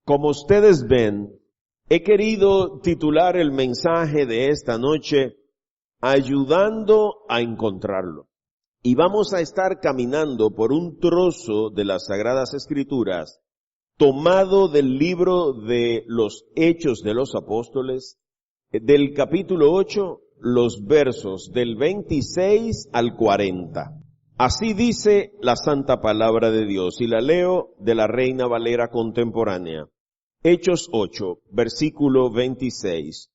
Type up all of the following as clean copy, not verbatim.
Como ustedes ven, he querido titular el mensaje de esta noche, Ayudando a encontrarlo. Y vamos a estar caminando por un trozo de las Sagradas Escrituras, tomado del libro de los Hechos de los Apóstoles, del capítulo 8, los versos del 26 al 40. Así dice la Santa Palabra de Dios, y la leo de la Reina Valera contemporánea. Hechos 8, versículo 26.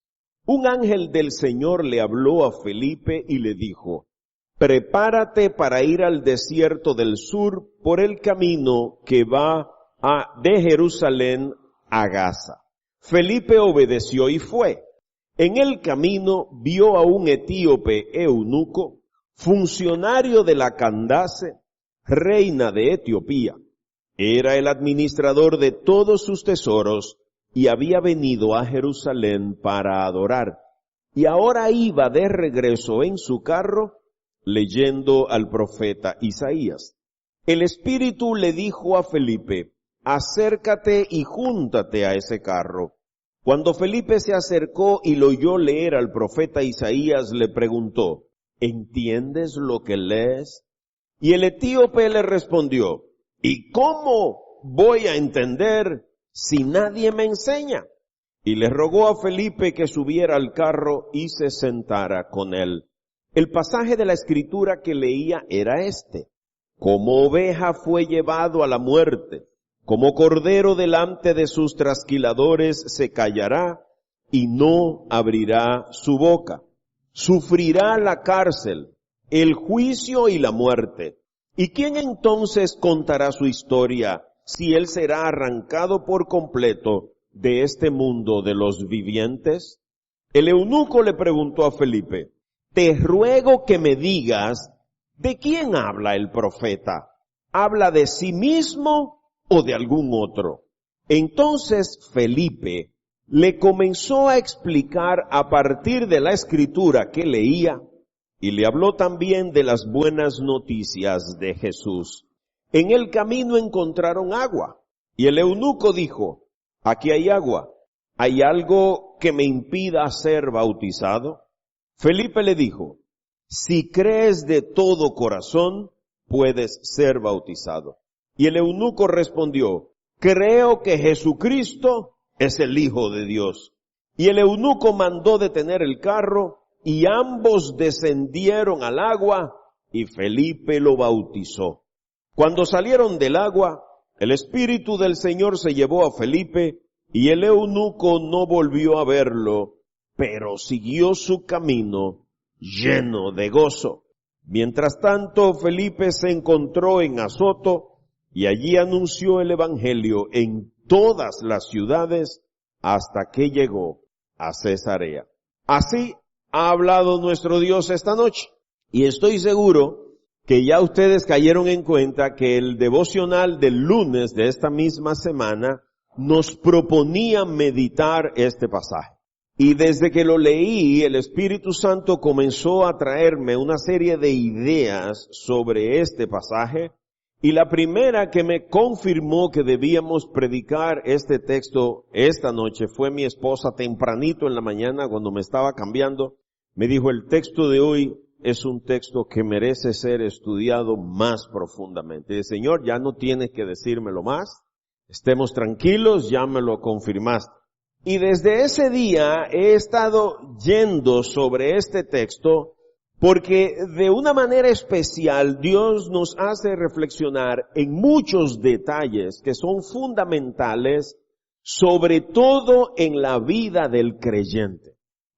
Un ángel del Señor le habló a Felipe y le dijo, prepárate para ir al desierto del sur por el camino que va de Jerusalén a Gaza. Felipe obedeció y fue. En el camino vio a un etíope eunuco, funcionario de la Candace, reina de Etiopía. Era el administrador de todos sus tesoros y había venido a Jerusalén para adorar. Y ahora iba de regreso en su carro leyendo al profeta Isaías. El Espíritu le dijo a Felipe, acércate y júntate a ese carro. Cuando Felipe se acercó y lo oyó leer al profeta Isaías, le preguntó, ¿entiendes lo que lees? Y el etíope le respondió, ¿y cómo voy a entender si nadie me enseña? Y le rogó a Felipe que subiera al carro y se sentara con él. El pasaje de la Escritura que leía era este. Como oveja fue llevado a la muerte, como cordero delante de sus trasquiladores se callará y no abrirá su boca. Sufrirá la cárcel, el juicio y la muerte. ¿Y quién entonces contará su historia si él será arrancado por completo de este mundo de los vivientes? El eunuco le preguntó a Felipe, te ruego que me digas, ¿de quién habla el profeta? ¿Habla de sí mismo o de algún otro? Entonces Felipe le comenzó a explicar a partir de la escritura que leía y le habló también de las buenas noticias de Jesús. En el camino encontraron agua y el eunuco dijo, aquí hay agua, ¿hay algo que me impida ser bautizado? Felipe le dijo, si crees de todo corazón, puedes ser bautizado. Y el eunuco respondió, creo que Jesucristo es el Hijo de Dios. Y el eunuco mandó detener el carro, y ambos descendieron al agua, y Felipe lo bautizó. Cuando salieron del agua, el Espíritu del Señor se llevó a Felipe, y el eunuco no volvió a verlo, pero siguió su camino lleno de gozo. Mientras tanto, Felipe se encontró en Azoto y allí anunció el evangelio en todas las ciudades hasta que llegó a Cesarea. Así ha hablado nuestro Dios esta noche. Y estoy seguro que ya ustedes cayeron en cuenta que el devocional del lunes de esta misma semana nos proponía meditar este pasaje. Y desde que lo leí, el Espíritu Santo comenzó a traerme una serie de ideas sobre este pasaje. Y la primera que me confirmó que debíamos predicar este texto esta noche fue mi esposa tempranito en la mañana cuando me estaba cambiando. Me dijo, el texto de hoy es un texto que merece ser estudiado más profundamente. El Señor, ya no tienes que decírmelo más. Estemos tranquilos, ya me lo confirmaste. Y desde ese día he estado yendo sobre este texto porque de una manera especial Dios nos hace reflexionar en muchos detalles que son fundamentales, sobre todo en la vida del creyente.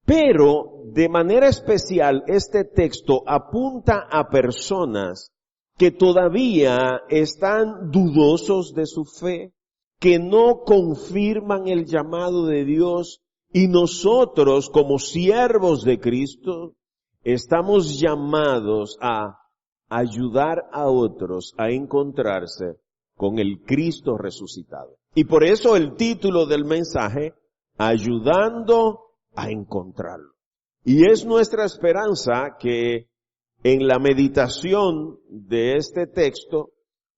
Pero de manera especial este texto apunta a personas que todavía están dudosos de su fe, que no confirman el llamado de Dios, y nosotros como siervos de Cristo estamos llamados a ayudar a otros a encontrarse con el Cristo resucitado. Y por eso el título del mensaje, Ayudando a encontrarlo. Y es nuestra esperanza que en la meditación de este texto,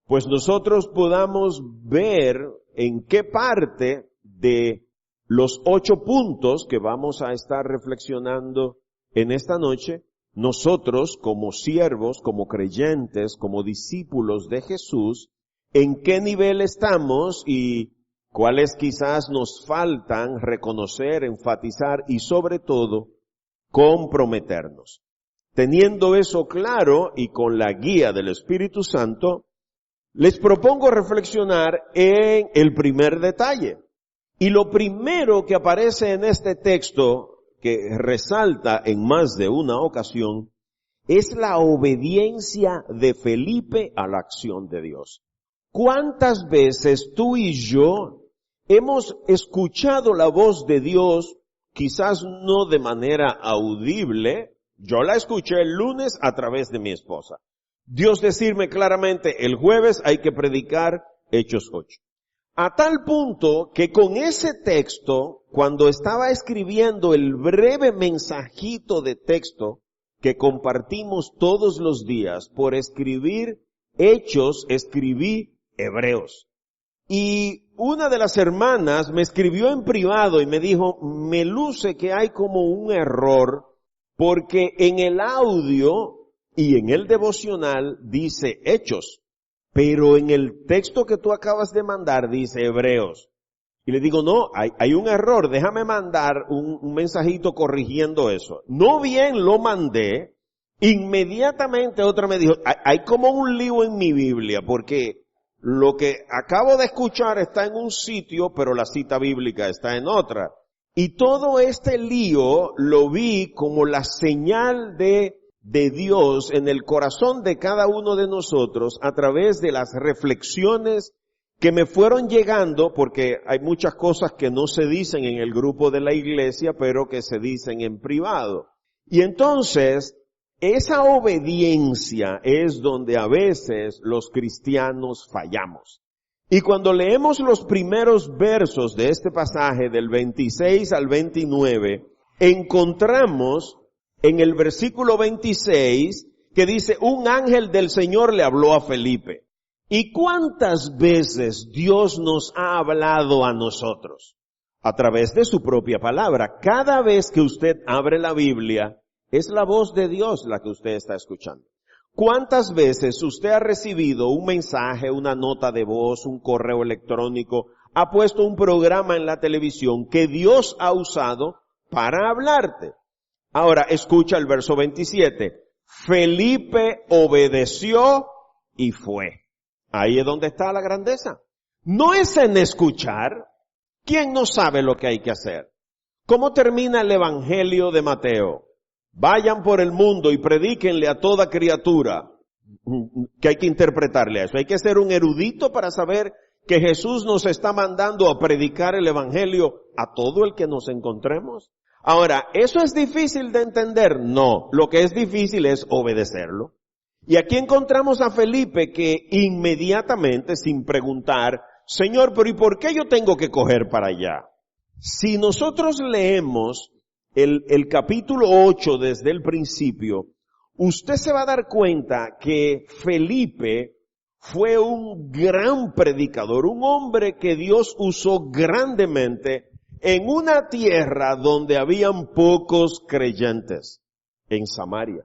pues nosotros podamos ver en qué parte de los 8 puntos que vamos a estar reflexionando en esta noche, nosotros como siervos, como creyentes, como discípulos de Jesús, en qué nivel estamos y cuáles quizás nos faltan reconocer, enfatizar y sobre todo comprometernos. Teniendo eso claro y con la guía del Espíritu Santo, les propongo reflexionar en el primer detalle. Y lo primero que aparece en este texto, que resalta en más de una ocasión, es la obediencia de Felipe a la acción de Dios. ¿Cuántas veces tú y yo hemos escuchado la voz de Dios, quizás no de manera audible? Yo la escuché el lunes a través de mi esposa. Dios decirme claramente, el jueves hay que predicar Hechos 8. A tal punto que con ese texto, cuando estaba escribiendo el breve mensajito de texto que compartimos todos los días, por escribir Hechos, escribí Hebreos. Y una de las hermanas me escribió en privado y me dijo, me luce que hay como un error, porque en el audio y en el devocional dice Hechos, pero en el texto que tú acabas de mandar dice Hebreos. Y le digo, no, hay un error, déjame mandar un mensajito corrigiendo eso. No bien lo mandé, inmediatamente otra me dijo, hay como un lío en mi Biblia, porque lo que acabo de escuchar está en un sitio, pero la cita bíblica está en otra. Y todo este lío lo vi como la señal de Dios en el corazón de cada uno de nosotros a través de las reflexiones que me fueron llegando, porque hay muchas cosas que no se dicen en el grupo de la iglesia, pero que se dicen en privado. Y entonces, esa obediencia es donde a veces los cristianos fallamos. Y cuando leemos los primeros versos de este pasaje, del 26 al 29, encontramos en el versículo 26 que dice, un ángel del Señor le habló a Felipe. ¿Y cuántas veces Dios nos ha hablado a nosotros? A través de su propia palabra. Cada vez que usted abre la Biblia, es la voz de Dios la que usted está escuchando. ¿Cuántas veces usted ha recibido un mensaje, una nota de voz, un correo electrónico, ha puesto un programa en la televisión que Dios ha usado para hablarte? Ahora, escucha el verso 27. Felipe obedeció y fue. Ahí es donde está la grandeza. No es en escuchar. ¿Quién no sabe lo que hay que hacer? ¿Cómo termina el Evangelio de Mateo? Vayan por el mundo y predíquenle a toda criatura. ¿Qué hay que interpretarle a eso? Hay que ser un erudito para saber que Jesús nos está mandando a predicar el Evangelio a todo el que nos encontremos. Ahora, ¿eso es difícil de entender? No, lo que es difícil es obedecerlo. Y aquí encontramos a Felipe que inmediatamente, sin preguntar, Señor, pero ¿y por qué yo tengo que coger para allá? Si nosotros leemos el capítulo 8 desde el principio, usted se va a dar cuenta que Felipe fue un gran predicador, un hombre que Dios usó grandemente en una tierra donde habían pocos creyentes, en Samaria.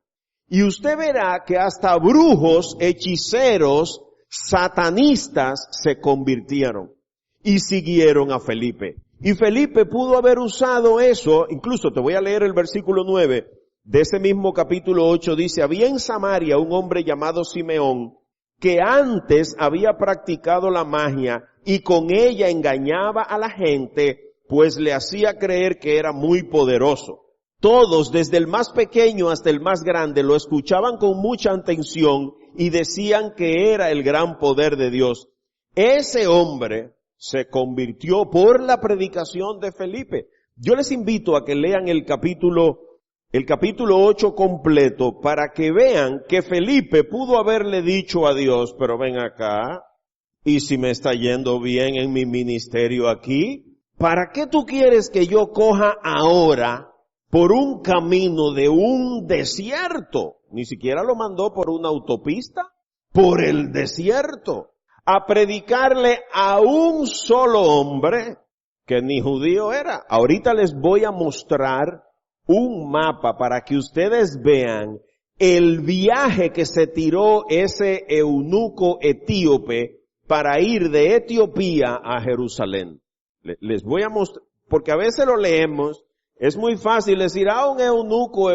Y usted verá que hasta brujos, hechiceros, satanistas se convirtieron y siguieron a Felipe. Y Felipe pudo haber usado eso, incluso te voy a leer el versículo 9 de ese mismo capítulo 8, dice, había en Samaria un hombre llamado Simeón, que antes había practicado la magia y con ella engañaba a la gente, pues le hacía creer que era muy poderoso. Todos, desde el más pequeño hasta el más grande, lo escuchaban con mucha atención y decían que era el gran poder de Dios. Ese hombre se convirtió por la predicación de Felipe. Yo les invito a que lean el capítulo 8 completo para que vean que Felipe pudo haberle dicho a Dios, pero ven acá, y si me está yendo bien en mi ministerio aquí, ¿para qué tú quieres que yo coja ahora por un camino de un desierto? Ni siquiera lo mandó por una autopista, por el desierto. a predicarle a un solo hombre que ni judío era. Ahorita les voy a mostrar un mapa para que ustedes vean el viaje que se tiró ese eunuco etíope para ir de Etiopía a Jerusalén. Les voy a mostrar, porque a veces lo leemos, es muy fácil decir, un eunuco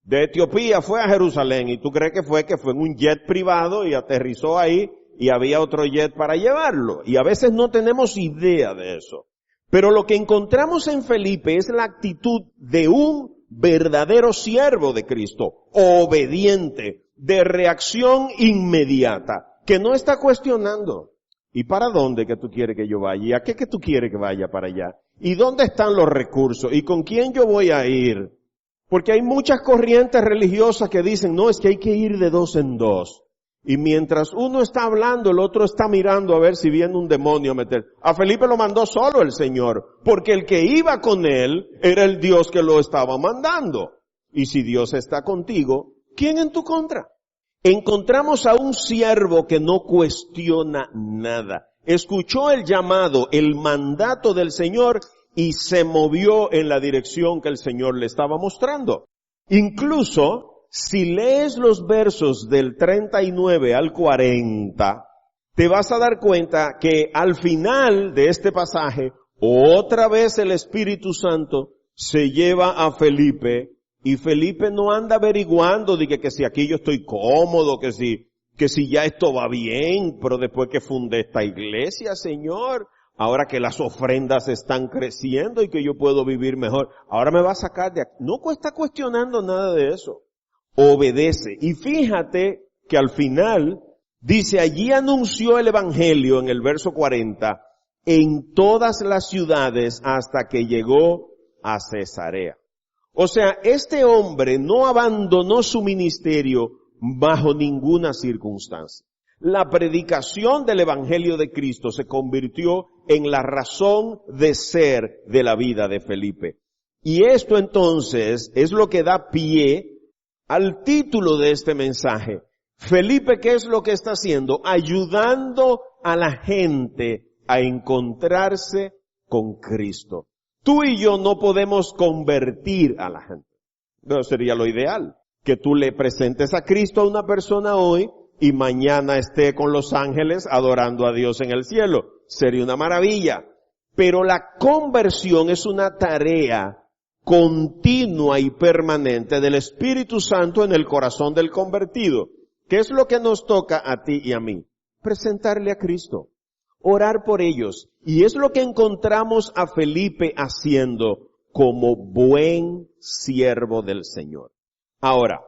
de Etiopía fue a Jerusalén, y tú crees que fue en un jet privado y aterrizó ahí y había otro jet para llevarlo. Y a veces no tenemos idea de eso. Pero lo que encontramos en Felipe es la actitud de un verdadero siervo de Cristo, obediente, de reacción inmediata, que no está cuestionando. ¿Y para dónde que tú quieres que yo vaya? ¿Y a qué que tú quieres que vaya para allá? ¿Y dónde están los recursos? ¿Y con quién yo voy a ir? Porque hay muchas corrientes religiosas que dicen, no, es que hay que ir de dos en dos. Y mientras uno está hablando, el otro está mirando a ver si viene un demonio a meter. A Felipe lo mandó solo el Señor, porque el que iba con él era el Dios que lo estaba mandando. Y si Dios está contigo, ¿quién en tu contra? Encontramos a un siervo que no cuestiona nada. Escuchó el llamado, el mandato del Señor y se movió en la dirección que el Señor le estaba mostrando. Incluso, si lees los versos del 39 al 40, te vas a dar cuenta que al final de este pasaje, otra vez el Espíritu Santo se lleva a Felipe, y Felipe no anda averiguando de que si aquí yo estoy cómodo, que si ya esto va bien, pero después que fundé esta iglesia, Señor, ahora que las ofrendas están creciendo y que yo puedo vivir mejor, ahora me va a sacar de aquí. No está cuestionando nada de eso. Obedece. Y fíjate que al final dice, allí anunció el evangelio en el verso 40, en todas las ciudades hasta que llegó a Cesarea. O sea, este hombre no abandonó su ministerio bajo ninguna circunstancia. La predicación del evangelio de Cristo se convirtió en la razón de ser de la vida de Felipe. Y esto entonces es lo que da pie al título de este mensaje. Felipe, ¿qué es lo que está haciendo? Ayudando a la gente a encontrarse con Cristo. Tú y yo no podemos convertir a la gente. Pero sería lo ideal, que tú le presentes a Cristo a una persona hoy y mañana esté con los ángeles adorando a Dios en el cielo. Sería una maravilla. Pero la conversión es una tarea continua y permanente del Espíritu Santo en el corazón del convertido. ¿Qué es lo que nos toca a ti y a mí? Presentarle a Cristo, orar por ellos. Y es lo que encontramos a Felipe haciendo como buen siervo del Señor. Ahora,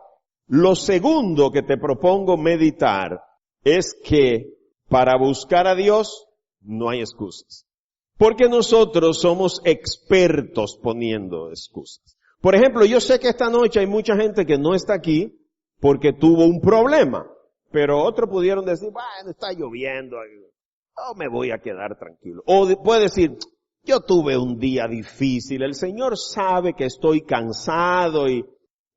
lo segundo que te propongo meditar es que para buscar a Dios no hay excusas. Porque nosotros somos expertos poniendo excusas. Por ejemplo, yo sé que esta noche hay mucha gente que no está aquí porque tuvo un problema. Pero otros pudieron decir, bueno, está lloviendo, me voy a quedar tranquilo. O puede decir, yo tuve un día difícil, el Señor sabe que estoy cansado y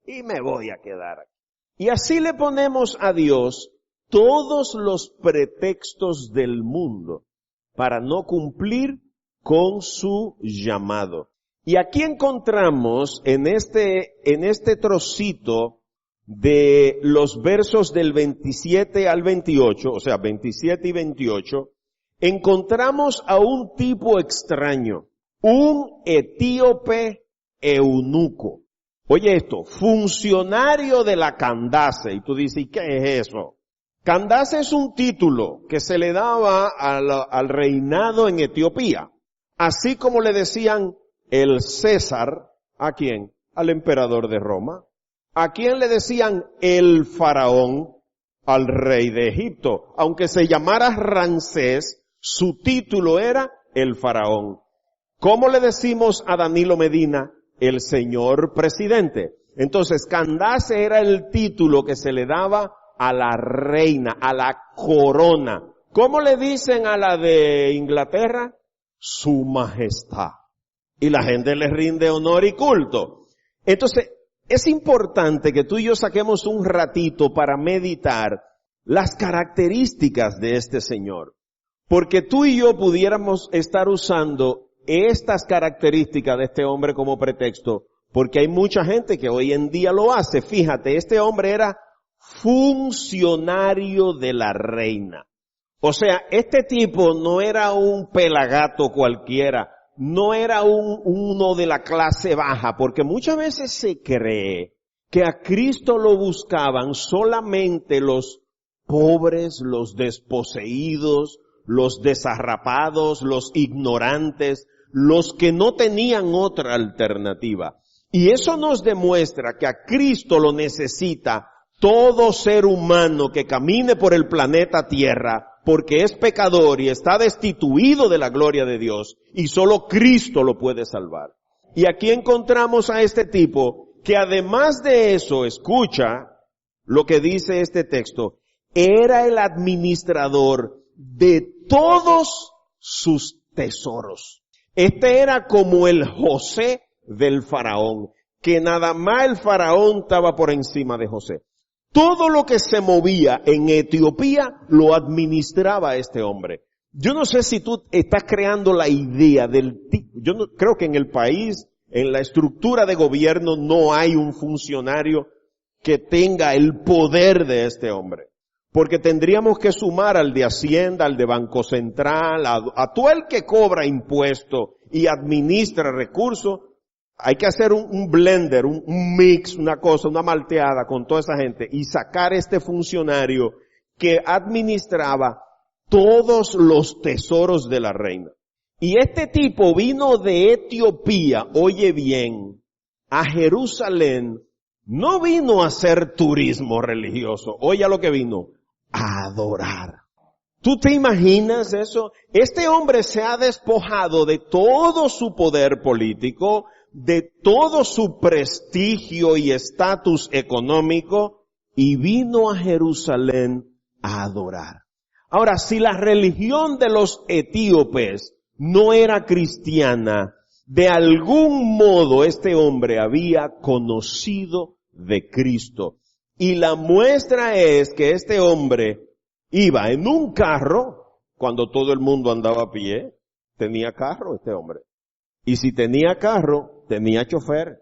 me voy a quedar aquí. Y así le ponemos a Dios todos los pretextos del mundo para no cumplir con su llamado. Y aquí encontramos en este trocito de los versos del 27 al 28, o sea, 27 y 28, encontramos a un tipo extraño, un etíope eunuco. Oye esto, funcionario de la Candace. Y tú dices, ¿y qué es eso? Candace es un título que se le daba al reinado en Etiopía. Así como le decían el César, ¿a quién? Al emperador de Roma. ¿A quién le decían el faraón? Al rey de Egipto. Aunque se llamara Ramsés, su título era el faraón. ¿Cómo le decimos a Danilo Medina? El señor presidente. Entonces, Candace era el título que se le daba a la reina, a la corona. ¿Cómo le dicen a la de Inglaterra? Su majestad. Y la gente le rinde honor y culto. Entonces, es importante que tú y yo saquemos un ratito para meditar las características de este Señor. Porque tú y yo pudiéramos estar usando estas características de este hombre como pretexto, porque hay mucha gente que hoy en día lo hace. Fíjate, este hombre era funcionario de la reina. O sea, este tipo no era un pelagato cualquiera, no era uno de la clase baja, porque muchas veces se cree que a Cristo lo buscaban solamente los pobres, los desposeídos, los desarrapados, los ignorantes, los que no tenían otra alternativa. Y eso nos demuestra que a Cristo lo necesita todo ser humano que camine por el planeta Tierra, porque es pecador y está destituido de la gloria de Dios, y solo Cristo lo puede salvar. Y aquí encontramos a este tipo que además de eso, escucha lo que dice este texto, era el administrador de todos sus tesoros. Este era como el José del faraón, que nada más el faraón estaba por encima de José. Todo lo que se movía en Etiopía lo administraba este hombre. Yo no sé si tú estás creando la idea del tipo. Yo no, creo que en el país, en la estructura de gobierno, no hay un funcionario que tenga el poder de este hombre. Porque tendríamos que sumar al de Hacienda, al de Banco Central, a todo el que cobra impuestos y administra recursos. Hay que hacer un blender, un mix, una cosa, una malteada con toda esa gente y sacar este funcionario que administraba todos los tesoros de la reina. Y este tipo vino de Etiopía, oye bien, a Jerusalén. No vino a hacer turismo religioso, oye a lo que vino, a adorar. ¿Tú te imaginas eso? Este hombre se ha despojado de todo su poder político, de todo su prestigio y estatus económico, y vino a Jerusalén a adorar. Ahora, si la religión de los etíopes no era cristiana, de algún modo este hombre había conocido de Cristo. Y la muestra es que este hombre iba en un carro, cuando todo el mundo andaba a pie, tenía carro este hombre. Y si tenía carro, tenía chofer.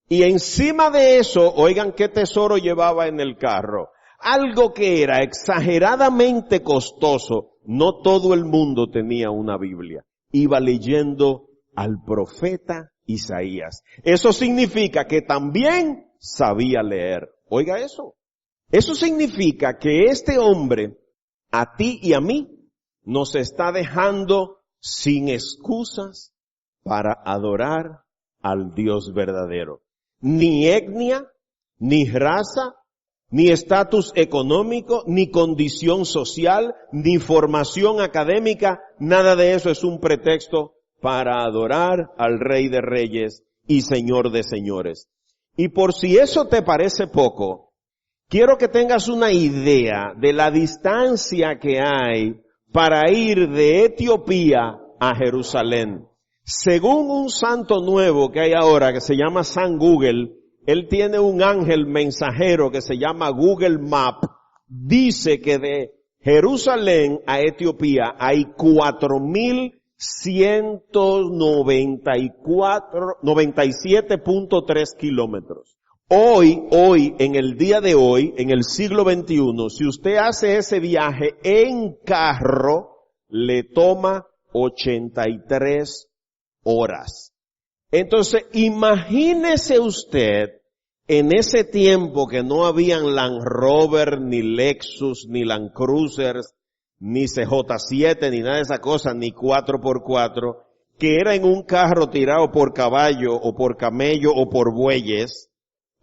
Y encima de eso, oigan qué tesoro llevaba en el carro. Algo que era exageradamente costoso. No todo el mundo tenía una Biblia. Iba leyendo al profeta Isaías. Eso significa que también sabía leer. Oiga eso. Eso significa que este hombre, a ti y a mí, nos está dejando sin excusas para adorar al Dios verdadero. Ni etnia, ni raza, ni estatus económico, ni condición social, ni formación académica, nada de eso es un pretexto para adorar al Rey de Reyes y Señor de Señores. Y por si eso te parece poco, quiero que tengas una idea de la distancia que hay para ir de Etiopía a Jerusalén. Según un santo nuevo que hay ahora, que se llama San Google, él tiene un ángel mensajero que se llama Google Map, dice que de Jerusalén a Etiopía hay 4,197.3 kilómetros. Hoy, en el día de hoy, en el siglo XXI, si usted hace ese viaje en carro, le toma 83 horas. Entonces, imagínese usted, en ese tiempo que no habían Land Rover, ni Lexus, ni Land Cruisers, ni CJ7, ni nada de esa cosa, ni 4x4, que era en un carro tirado por caballo, o por camello, o por bueyes.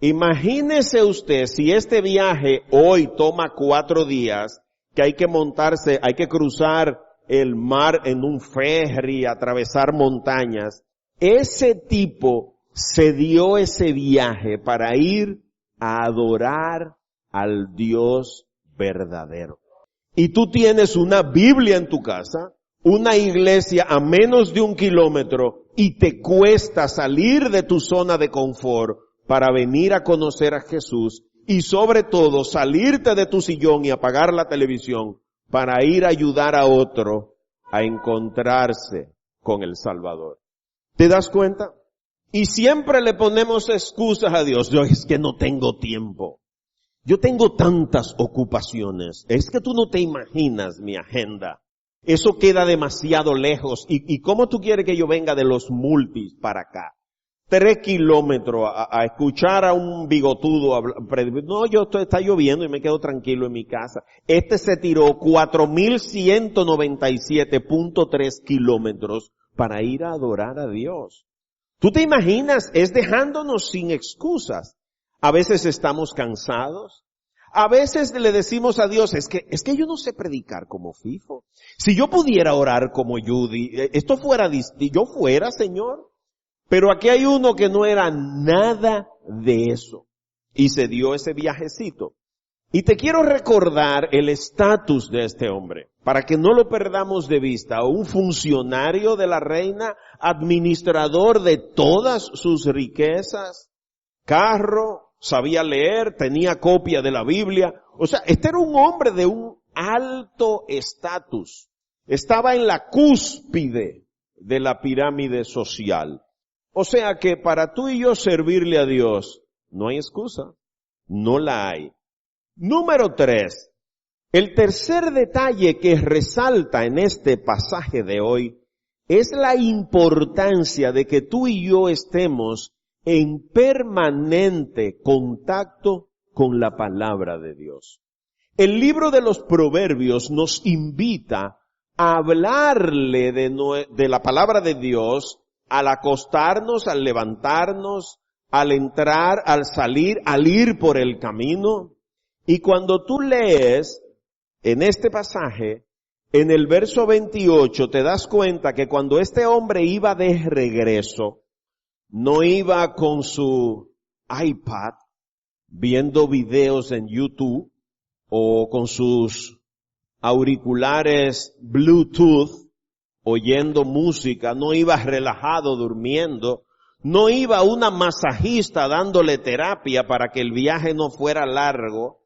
Imagínese usted si este viaje hoy toma 4 días, que hay que montarse, hay que cruzar el mar en un ferry, atravesar montañas. Ese tipo se dio ese viaje para ir a adorar al Dios verdadero. Y tú tienes una Biblia en tu casa, una iglesia a menos de 1 kilómetro, y te cuesta salir de tu zona de confort para venir a conocer a Jesús y sobre todo salirte de tu sillón y apagar la televisión para ir a ayudar a otro a encontrarse con el Salvador. ¿Te das cuenta? Y siempre le ponemos excusas a Dios. Yo es que no tengo tiempo. Yo tengo tantas ocupaciones. Es que tú no te imaginas mi agenda. Eso queda demasiado lejos. ¿Y cómo tú quieres que yo venga de los multis para acá? 3 kilómetros a escuchar a un bigotudo hablar. No, está lloviendo y me quedo tranquilo en mi casa. Este se tiró 4,197.3 kilómetros para ir a adorar a Dios. ¿Tú te imaginas? Es dejándonos sin excusas. A veces estamos cansados. A veces le decimos a Dios, es que yo no sé predicar como Fifo. Si yo pudiera orar como Judy, esto fuera distinto, yo fuera, Señor. Pero aquí hay uno que no era nada de eso. Y se dio ese viajecito. Y te quiero recordar el estatus de este hombre, para que no lo perdamos de vista. Un funcionario de la reina, administrador de todas sus riquezas, carro, sabía leer, tenía copia de la Biblia. O sea, este era un hombre de un alto estatus. Estaba en la cúspide de la pirámide social. O sea que para tú y yo servirle a Dios, no hay excusa. No la hay. Número 3. El tercer detalle que resalta en este pasaje de hoy es la importancia de que tú y yo estemos en permanente contacto con la palabra de Dios. El libro de los Proverbios nos invita a hablarle de la palabra de Dios al acostarnos, al levantarnos, al entrar, al salir, al ir por el camino. Y cuando tú lees en este pasaje, en el verso 28, te das cuenta que cuando este hombre iba de regreso, no iba con su iPad viendo videos en YouTube o con sus auriculares Bluetooth oyendo música, no iba relajado durmiendo, no iba una masajista dándole terapia para que el viaje no fuera largo.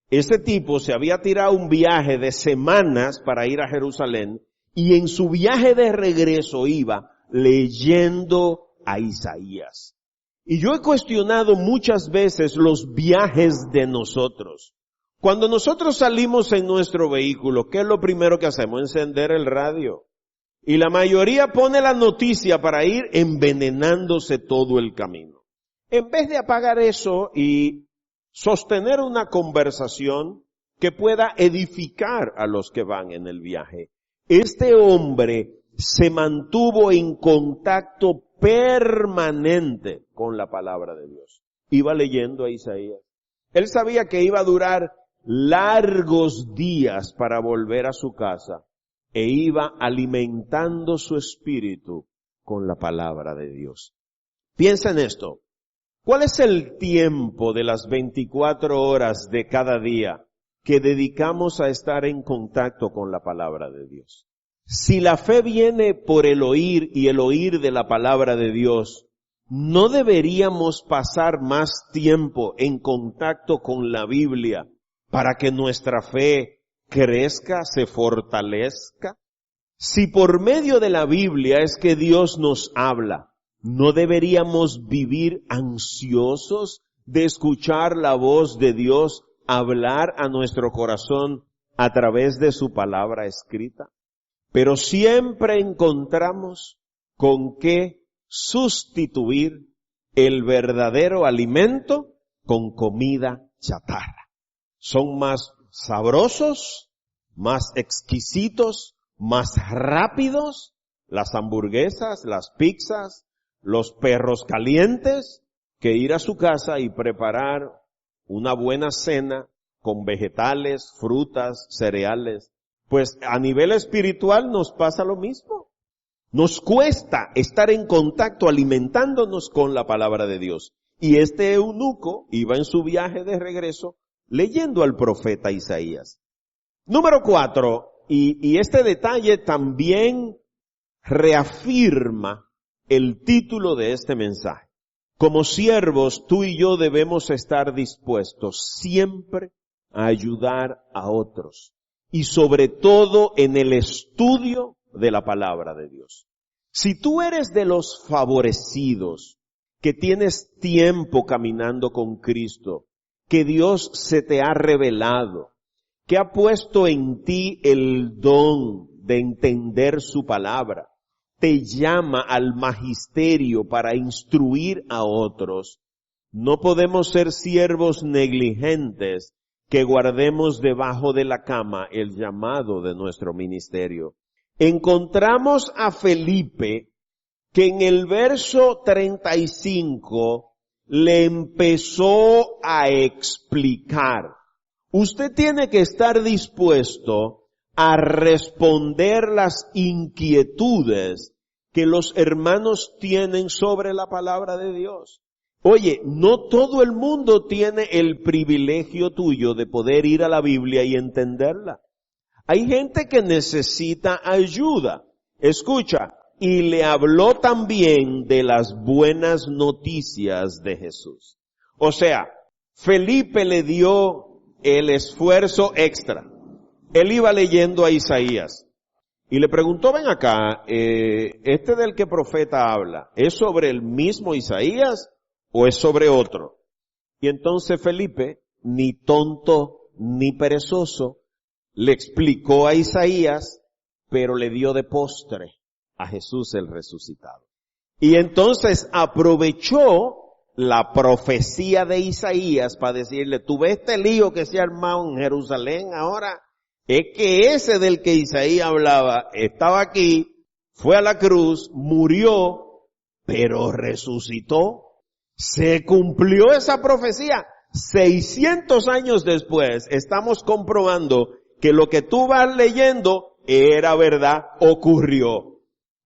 Ese tipo se había tirado un viaje de semanas para ir a Jerusalén y en su viaje de regreso iba leyendo a Isaías. Y yo he cuestionado muchas veces los viajes de nosotros. Cuando nosotros salimos en nuestro vehículo, ¿qué es lo primero que hacemos? Encender el radio. Y la mayoría pone la noticia para ir envenenándose todo el camino. En vez de apagar eso y sostener una conversación que pueda edificar a los que van en el viaje, este hombre se mantuvo en contacto permanente con la palabra de Dios. Iba leyendo a Isaías. Él sabía que iba a durar largos días para volver a su casa e iba alimentando su espíritu con la palabra de Dios. Piensa en esto. ¿Cuál es el tiempo de las 24 horas de cada día que dedicamos a estar en contacto con la palabra de Dios? Si la fe viene por el oír y el oír de la palabra de Dios, ¿no deberíamos pasar más tiempo en contacto con la Biblia para que nuestra fe crezca, se fortalezca? Si por medio de la Biblia es que Dios nos habla, ¿no deberíamos vivir ansiosos de escuchar la voz de Dios hablar a nuestro corazón a través de su palabra escrita? Pero siempre encontramos con qué sustituir el verdadero alimento con comida chatarra. Son más sabrosos, más exquisitos, más rápidos, las hamburguesas, las pizzas, los perros calientes, que ir a su casa y preparar una buena cena con vegetales, frutas, cereales. Pues a nivel espiritual nos pasa lo mismo. Nos cuesta estar en contacto alimentándonos con la palabra de Dios. Y este eunuco iba en su viaje de regreso leyendo al profeta Isaías. Número 4, y este detalle también reafirma el título de este mensaje. Como siervos, tú y yo debemos estar dispuestos siempre a ayudar a otros. Y sobre todo en el estudio de la palabra de Dios. Si tú eres de los favorecidos, que tienes tiempo caminando con Cristo, que Dios se te ha revelado, que ha puesto en ti el don de entender su palabra, te llama al magisterio para instruir a otros, no podemos ser siervos negligentes que guardemos debajo de la cama el llamado de nuestro ministerio. Encontramos a Felipe que en el verso 35 le empezó a explicar. Usted tiene que estar dispuesto a responder las inquietudes que los hermanos tienen sobre la palabra de Dios. Oye, no todo el mundo tiene el privilegio tuyo de poder ir a la Biblia y entenderla. Hay gente que necesita ayuda. Escucha, y le habló también de las buenas noticias de Jesús. O sea, Felipe le dio el esfuerzo extra. Él iba leyendo a Isaías y le preguntó, ven acá, ¿este del que profeta habla, es sobre el mismo Isaías o es sobre otro? Y entonces Felipe, ni tonto ni perezoso, le explicó a Isaías, pero le dio de postre a Jesús el resucitado. Y entonces aprovechó la profecía de Isaías para decirle, tú ves este lío que se ha armado en Jerusalén ahora, es que ese del que Isaías hablaba estaba aquí, fue a la cruz, murió, pero resucitó. Se cumplió esa profecía. 600 años después estamos comprobando que lo que tú vas leyendo era verdad, ocurrió.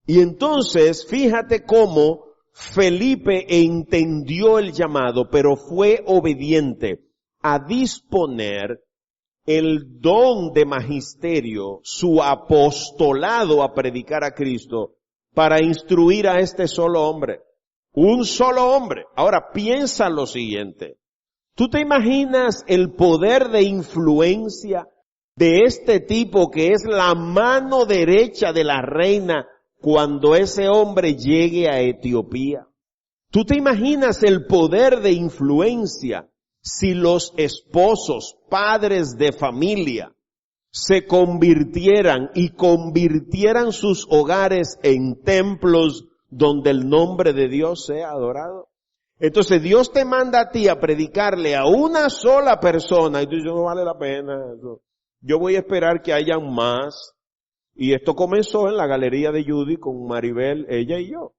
Y entonces, fíjate cómo Felipe entendió el llamado, pero fue obediente a disponer el don de magisterio, su apostolado a predicar a Cristo, para instruir a este solo hombre. Un solo hombre. Ahora piensa lo siguiente. ¿Tú te imaginas el poder de influencia de este tipo que es la mano derecha de la reina cuando ese hombre llegue a Etiopía? ¿Tú te imaginas el poder de influencia si los esposos, padres de familia, se convirtieran y convirtieran sus hogares en templos donde el nombre de Dios sea adorado? Entonces Dios te manda a ti a predicarle a una sola persona y tú dices, no vale la pena eso. Yo voy a esperar que hayan más. Y esto comenzó en la galería de Judy con Maribel, ella y yo.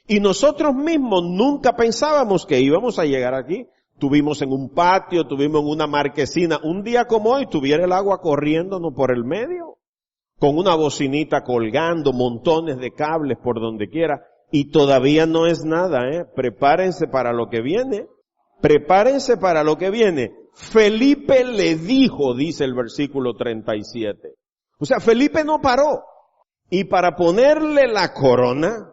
Y nosotros mismos nunca pensábamos que íbamos a llegar aquí. Tuvimos en un patio, tuvimos en una marquesina. Un día como hoy tuviera el agua corriéndonos por el medio, con una bocinita colgando, montones de cables por donde quiera. Y todavía no es nada, Prepárense para lo que viene. Prepárense para lo que viene. Felipe le dijo, dice el versículo 37. O sea, Felipe no paró. Y para ponerle la corona,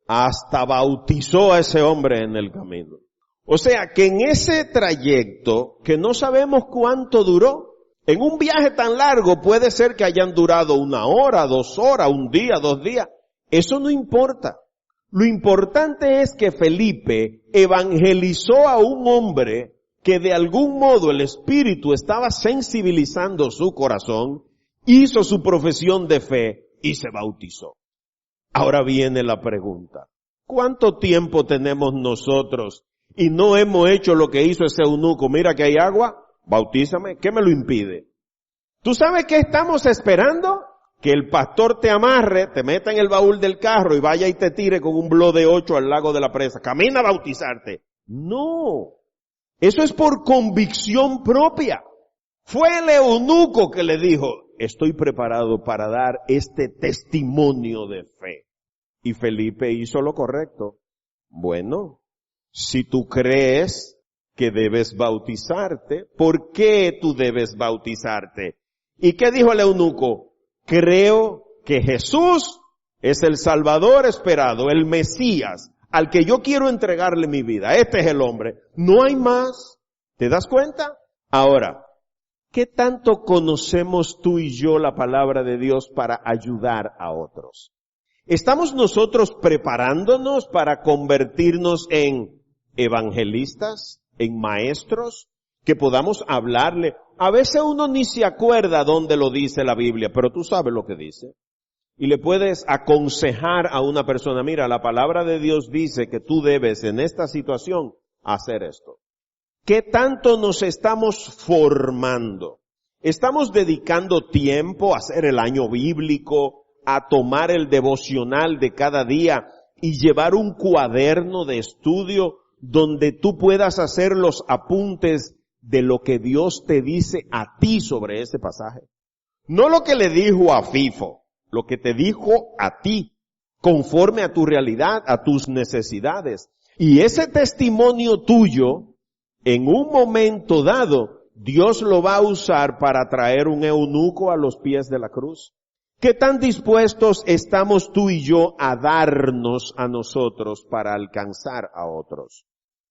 hasta bautizó a ese hombre en el camino. O sea, que en ese trayecto, que no sabemos cuánto duró, en un viaje tan largo puede ser que hayan durado 1 hora, 2 horas, 1 día, 2 días. Eso no importa. Lo importante es que Felipe evangelizó a un hombre que de algún modo el Espíritu estaba sensibilizando su corazón, hizo su profesión de fe y se bautizó. Ahora viene la pregunta. ¿Cuánto tiempo tenemos nosotros y no hemos hecho lo que hizo ese eunuco? Mira que hay agua, bautízame. ¿Qué me lo impide? ¿Tú sabes qué estamos esperando? Que el pastor te amarre, te meta en el baúl del carro y vaya y te tire con un blo de 8 al lago de la presa. Camina a bautizarte. No. Eso es por convicción propia. Fue el eunuco que le dijo, estoy preparado para dar este testimonio de fe. Y Felipe hizo lo correcto. Bueno, si tú crees que debes bautizarte, ¿por qué tú debes bautizarte? ¿Y qué dijo el eunuco? Creo que Jesús es el Salvador esperado, el Mesías, al que yo quiero entregarle mi vida. Este es el hombre. No hay más. ¿Te das cuenta? Ahora, ¿qué tanto conocemos tú y yo la palabra de Dios para ayudar a otros? ¿Estamos nosotros preparándonos para convertirnos en evangelistas, en maestros, que podamos hablarle? A veces uno ni se acuerda dónde lo dice la Biblia, pero tú sabes lo que dice. Y le puedes aconsejar a una persona, mira, la palabra de Dios dice que tú debes en esta situación hacer esto. ¿Qué tanto nos estamos formando? ¿Estamos dedicando tiempo a hacer el año bíblico, a tomar el devocional de cada día y llevar un cuaderno de estudio donde tú puedas hacer los apuntes de lo que Dios te dice a ti sobre ese pasaje? No lo que le dijo a Fifo, lo que te dijo a ti, conforme a tu realidad, a tus necesidades. Y ese testimonio tuyo, en un momento dado, Dios lo va a usar para traer un eunuco a los pies de la cruz. ¿Qué tan dispuestos estamos tú y yo a darnos a nosotros para alcanzar a otros?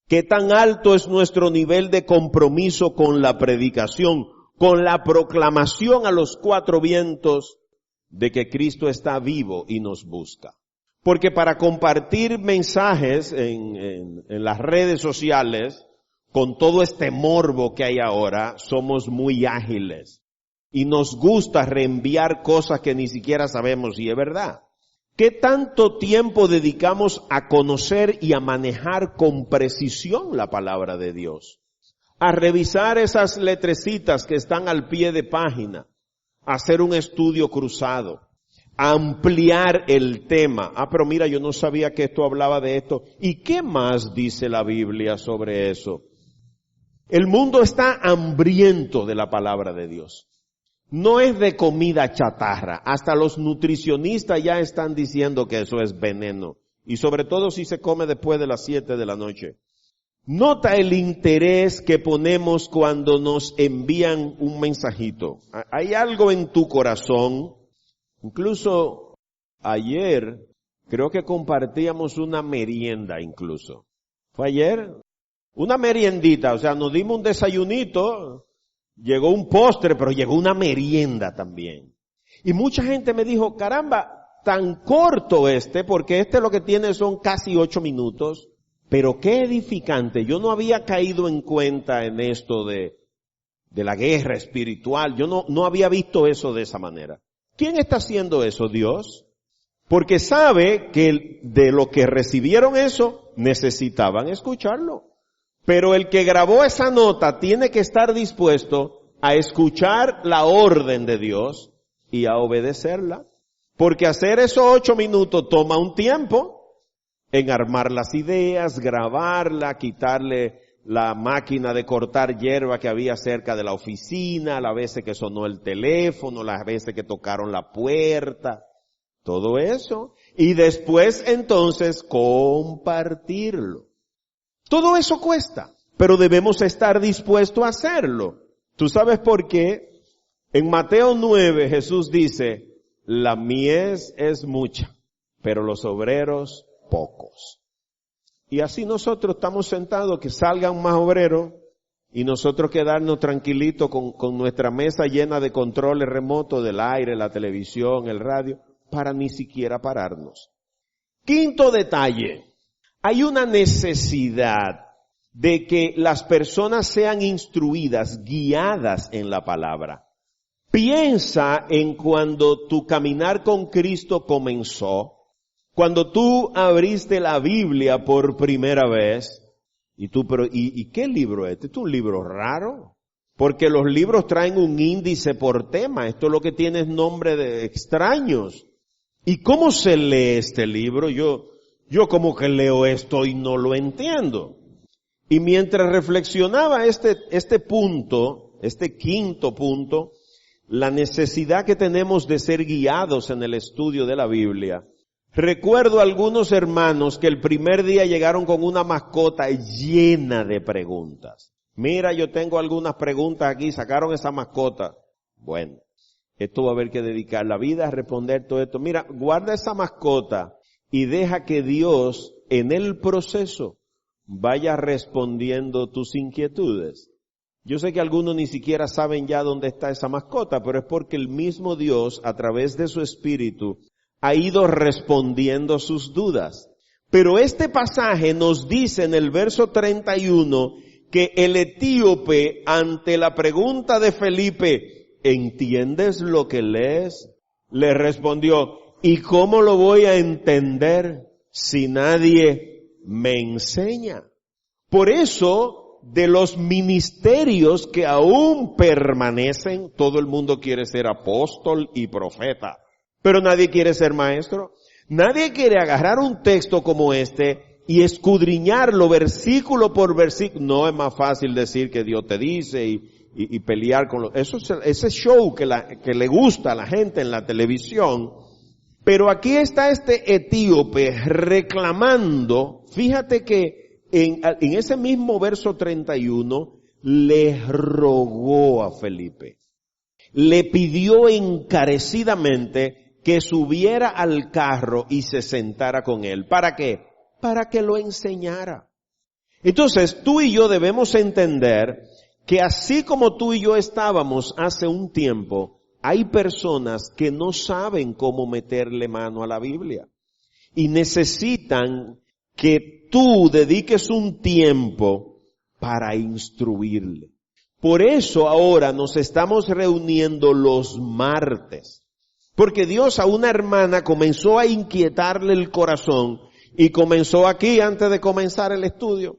¿Qué tan alto es nuestro nivel de compromiso con la predicación, con la proclamación a los cuatro vientos de que Cristo está vivo y nos busca? Porque para compartir mensajes en las redes sociales, con todo este morbo que hay ahora, somos muy ágiles. Y nos gusta reenviar cosas que ni siquiera sabemos si es verdad. ¿Qué tanto tiempo dedicamos a conocer y a manejar con precisión la palabra de Dios? A revisar esas letrecitas que están al pie de página, a hacer un estudio cruzado, a ampliar el tema. Pero mira, yo no sabía que esto hablaba de esto. ¿Y qué más dice la Biblia sobre eso? El mundo está hambriento de la palabra de Dios. No es de comida chatarra. Hasta los nutricionistas ya están diciendo que eso es veneno. Y sobre todo si se come después de las 7 de la noche. Nota el interés que ponemos cuando nos envían un mensajito. Hay algo en tu corazón. Incluso ayer creo que compartíamos una merienda incluso. ¿Fue ayer? Una meriendita, o sea, nos dimos un desayunito, llegó un postre, pero llegó una merienda también. Y mucha gente me dijo, caramba, tan corto porque lo que tiene son casi 8 minutos, pero qué edificante. Yo no había caído en cuenta en esto de la guerra espiritual, yo no había visto eso de esa manera. ¿Quién está haciendo eso? Dios. Porque sabe que de lo que recibieron eso, necesitaban escucharlo. Pero el que grabó esa nota tiene que estar dispuesto a escuchar la orden de Dios y a obedecerla. Porque hacer esos 8 minutos toma un tiempo en armar las ideas, grabarla, quitarle la máquina de cortar hierba que había cerca de la oficina, las veces que sonó el teléfono, las veces que tocaron la puerta, todo eso. Y después entonces compartirlo. Todo eso cuesta, pero debemos estar dispuestos a hacerlo. ¿Tú sabes por qué? En Mateo 9 Jesús dice, la mies es mucha, pero los obreros pocos. Y así nosotros estamos sentados, que salgan más obreros, y nosotros quedarnos tranquilitos con nuestra mesa llena de controles remotos del aire, la televisión, el radio, para ni siquiera pararnos. Quinto detalle. Hay una necesidad de que las personas sean instruidas, guiadas en la palabra. Piensa en cuando tu caminar con Cristo comenzó, cuando tú abriste la Biblia por primera vez, ¿y qué libro es este? ¿Es un libro raro? Porque los libros traen un índice por tema, esto es lo que tiene es nombre de extraños. ¿Y cómo se lee este libro? Yo como que leo esto y no lo entiendo. Y mientras reflexionaba este punto, este quinto punto, la necesidad que tenemos de ser guiados en el estudio de la Biblia, recuerdo a algunos hermanos que el primer día llegaron con una mascota llena de preguntas. Mira, yo tengo algunas preguntas aquí, sacaron esa mascota. Bueno, esto va a haber que dedicar la vida a responder todo esto. Mira, guarda esa mascota. y deja que Dios en el proceso vaya respondiendo tus inquietudes. Yo sé que algunos ni siquiera saben ya dónde está esa mascota, pero es porque el mismo Dios, a través de su Espíritu, ha ido respondiendo sus dudas. Pero este pasaje nos dice en el verso 31 que el etíope, ante la pregunta de Felipe, ¿entiendes lo que lees? Le respondió, ¿y cómo lo voy a entender si nadie me enseña? Por eso, de los ministerios que aún permanecen, todo el mundo quiere ser apóstol y profeta, pero nadie quiere ser maestro. Nadie quiere agarrar un texto como este y escudriñarlo versículo por versículo. No es más fácil decir que Dios te dice y pelear con ese show que le gusta a la gente en la televisión. Pero aquí está este etíope reclamando, fíjate que en ese mismo verso 31, le rogó a Felipe. Le pidió encarecidamente que subiera al carro y se sentara con él. ¿Para qué? Para que lo enseñara. Entonces, tú y yo debemos entender que así como tú y yo estábamos hace un tiempo, hay personas que no saben cómo meterle mano a la Biblia y necesitan que tú dediques un tiempo para instruirle. Por eso ahora nos estamos reuniendo los martes. Porque Dios a una hermana comenzó a inquietarle el corazón y comenzó aquí antes de comenzar el estudio.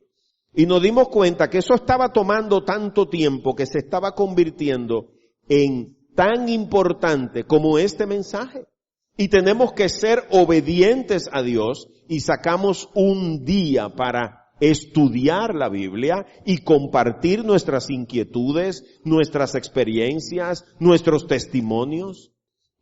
Y nos dimos cuenta que eso estaba tomando tanto tiempo que se estaba convirtiendo en tan importante como este mensaje. Y tenemos que ser obedientes a Dios y sacamos un día para estudiar la Biblia y compartir nuestras inquietudes, nuestras experiencias, nuestros testimonios.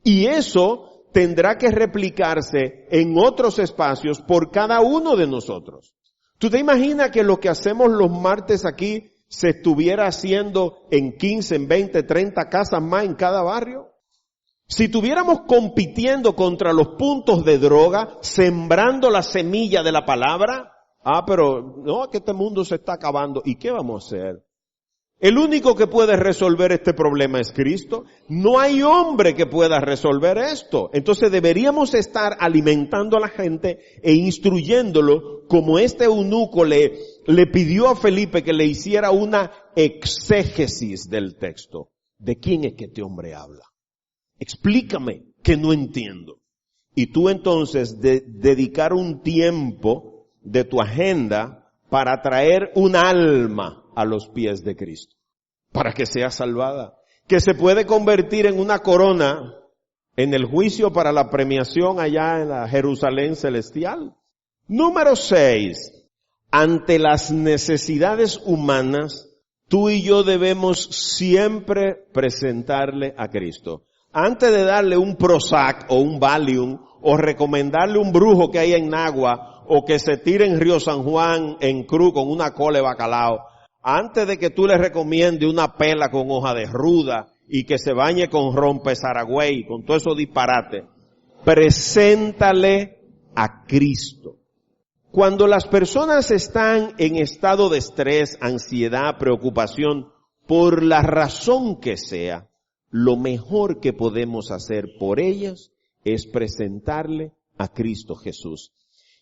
Y eso tendrá que replicarse en otros espacios por cada uno de nosotros. ¿Tú te imaginas que lo que hacemos los martes aquí se estuviera haciendo en 15, en 20, 30 casas más en cada barrio? Si estuviéramos compitiendo contra los puntos de droga, sembrando la semilla de la palabra, pero no, que este mundo se está acabando. ¿Y qué vamos a hacer? El único que puede resolver este problema es Cristo. No hay hombre que pueda resolver esto. Entonces deberíamos estar alimentando a la gente e instruyéndolo como este eunuco le pidió a Felipe que le hiciera una exégesis del texto. ¿De quién es que este hombre habla? Explícame, que no entiendo. Y tú entonces dedicar un tiempo de tu agenda para traer un alma a los pies de Cristo, para que sea salvada, que se puede convertir en una corona en el juicio para la premiación allá en la Jerusalén celestial. Número 6, ante las necesidades humanas, tú y yo debemos siempre presentarle a Cristo. Antes de darle un Prozac o un Valium, o recomendarle un brujo que hay en Nagua, o que se tire en Río San Juan en cruz con una cola de bacalao, antes de que tú le recomiendes una pela con hoja de ruda y que se bañe con rompezaragüey, con todo eso disparate, preséntale a Cristo. Cuando las personas están en estado de estrés, ansiedad, preocupación, por la razón que sea, lo mejor que podemos hacer por ellas es presentarle a Cristo Jesús.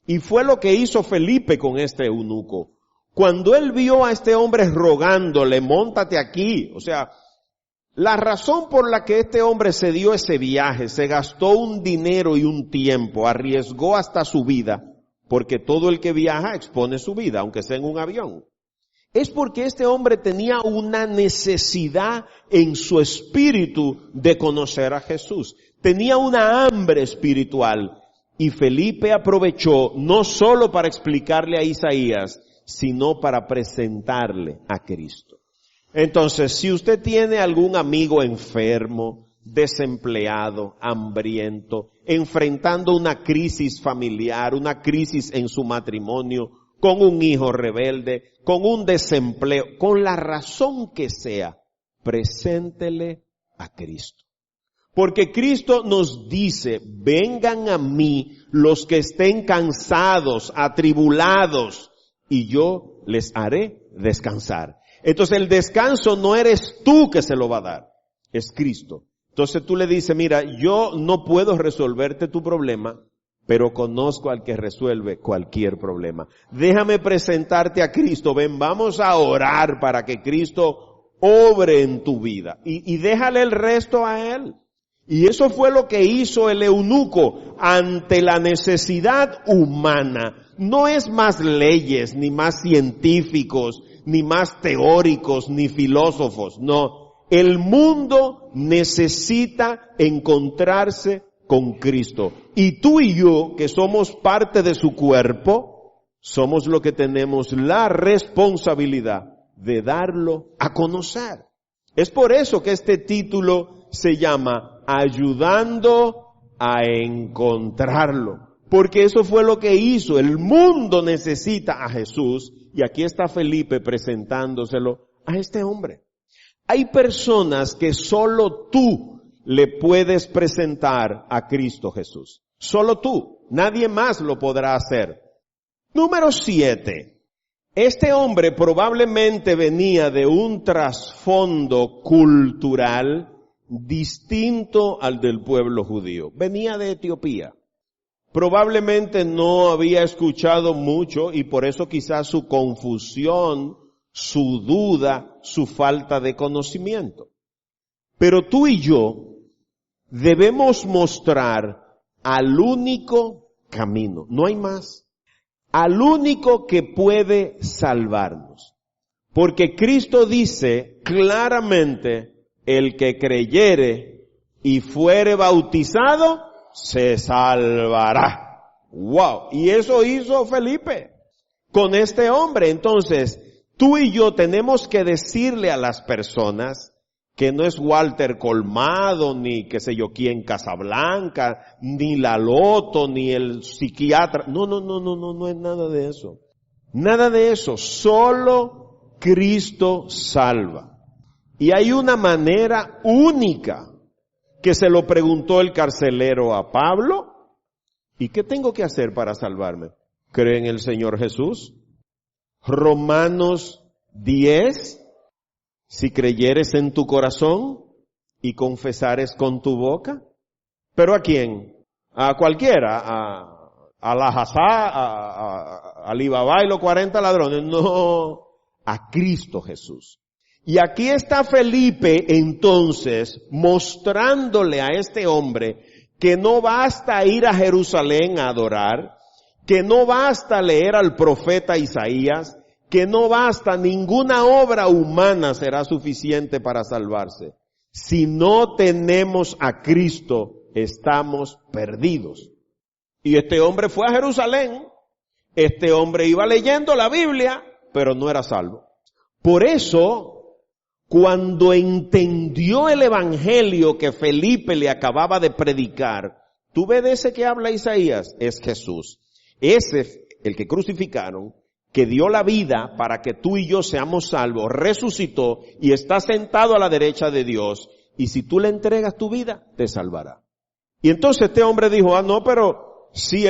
Y fue lo que hizo Felipe con este eunuco. Cuando él vio a este hombre rogándole, móntate aquí, o sea, la razón por la que este hombre se dio ese viaje, se gastó un dinero y un tiempo, arriesgó hasta su vida, porque todo el que viaja expone su vida, aunque sea en un avión. Es porque este hombre tenía una necesidad en su espíritu de conocer a Jesús. Tenía una hambre espiritual. Y Felipe aprovechó no solo para explicarle a Isaías, sino para presentarle a Cristo. Entonces, si usted tiene algún amigo enfermo, desempleado, hambriento, enfrentando una crisis familiar, una crisis en su matrimonio, con un hijo rebelde, con un desempleo, con la razón que sea, preséntele a Cristo. Porque Cristo nos dice, vengan a mí los que estén cansados, atribulados, y yo les haré descansar. Entonces el descanso no eres tú que se lo va a dar, es Cristo. Entonces tú le dices, mira, yo no puedo resolverte tu problema, pero conozco al que resuelve cualquier problema. Déjame presentarte a Cristo. Ven, vamos a orar para que Cristo obre en tu vida. Y déjale el resto a Él. Y eso fue lo que hizo el eunuco ante la necesidad humana. No es más leyes, ni más científicos, ni más teóricos, ni filósofos. No, el mundo necesita encontrarse con Cristo. Y tú y yo, que somos parte de su cuerpo, somos los que tenemos la responsabilidad de darlo a conocer. Es por eso que este título se llama Ayudando a encontrarlo. Porque eso fue lo que hizo. El mundo necesita a Jesús. Y aquí está Felipe presentándoselo a este hombre. Hay personas que solo tú le puedes presentar a Cristo Jesús. Solo tú. Nadie más lo podrá hacer. Número 7. Este hombre probablemente venía de un trasfondo cultural distinto al del pueblo judío. Venía de Etiopía. Probablemente no había escuchado mucho y por eso quizás su confusión, su duda, su falta de conocimiento. Pero tú y yo debemos mostrar al único camino, no hay más, al único que puede salvarnos. Porque Cristo dice claramente, el que creyere y fuere bautizado, se salvará. ¡Wow! Y eso hizo Felipe con este hombre. Entonces, tú y yo tenemos que decirle a las personas que no es Walter Colmado, ni qué sé yo quién Casablanca, ni la Loto, ni el psiquiatra. No es nada de eso. Nada de eso. Solo Cristo salva. Y hay una manera única que se lo preguntó el carcelero a Pablo. ¿Y qué tengo que hacer para salvarme? Cree en el Señor Jesús. Romanos 10. Si creyeres en tu corazón y confesares con tu boca. ¿Pero a quién? A cualquiera. A la Hazá, a Alibaba y los 40 ladrones. No, a Cristo Jesús. Y aquí está Felipe entonces mostrándole a este hombre que no basta ir a Jerusalén a adorar, que no basta leer al profeta Isaías, que no basta, ninguna obra humana será suficiente para salvarse. Si no tenemos a Cristo, estamos perdidos. Y este hombre fue a Jerusalén, este hombre iba leyendo la Biblia, pero no era salvo. Por eso, cuando entendió el evangelio que Felipe le acababa de predicar, tú ves de ese que habla Isaías, es Jesús. Ese, el que crucificaron, que dio la vida para que tú y yo seamos salvos, resucitó y está sentado a la derecha de Dios. Y si tú le entregas tu vida, te salvará. Y entonces este hombre dijo, no, pero si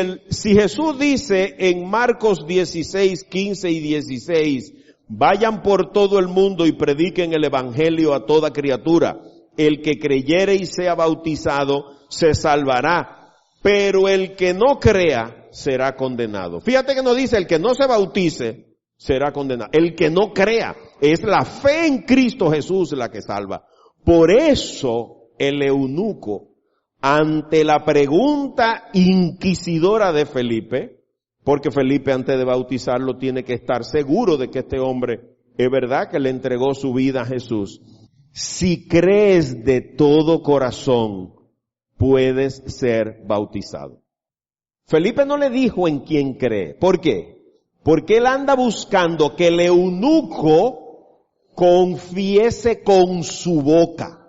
Jesús dice en Marcos 16, 15 y 16, vayan por todo el mundo y prediquen el evangelio a toda criatura. El que creyere y sea bautizado se salvará, pero el que no crea será condenado. Fíjate que no dice el que no se bautice será condenado. El que no crea, es la fe en Cristo Jesús la que salva. Por eso el eunuco, ante la pregunta inquisidora de Felipe, porque Felipe antes de bautizarlo tiene que estar seguro de que este hombre es verdad que le entregó su vida a Jesús. Si crees de todo corazón, puedes ser bautizado. Felipe no le dijo en quién cree. ¿Por qué? Porque él anda buscando que el eunuco confiese con su boca.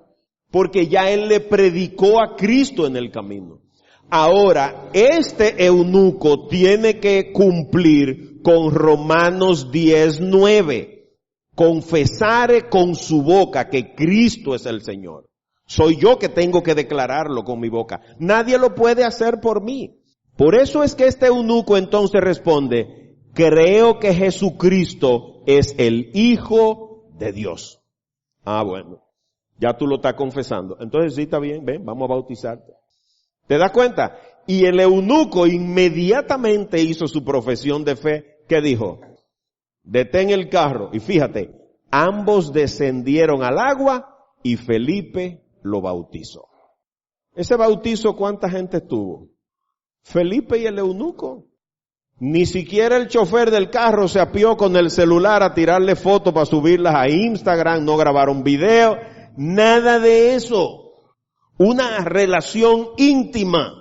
Porque ya él le predicó a Cristo en el camino. Ahora, este eunuco tiene que cumplir con Romanos 10:9. Confesare con su boca que Cristo es el Señor. Soy yo que tengo que declararlo con mi boca. Nadie lo puede hacer por mí. Por eso es que este eunuco entonces responde, creo que Jesucristo es el Hijo de Dios. Ah, bueno, ya tú lo estás confesando. Entonces sí, está bien, ven, vamos a bautizarte. ¿Te das cuenta? Y el eunuco inmediatamente hizo su profesión de fe. ¿Qué dijo? Detén el carro. Y fíjate, ambos descendieron al agua y Felipe lo bautizó. Ese bautizo, ¿cuánta gente estuvo? Felipe y el eunuco. Ni siquiera el chofer del carro se apió con el celular a tirarle fotos para subirlas a Instagram, no grabaron video, nada de eso. Una relación íntima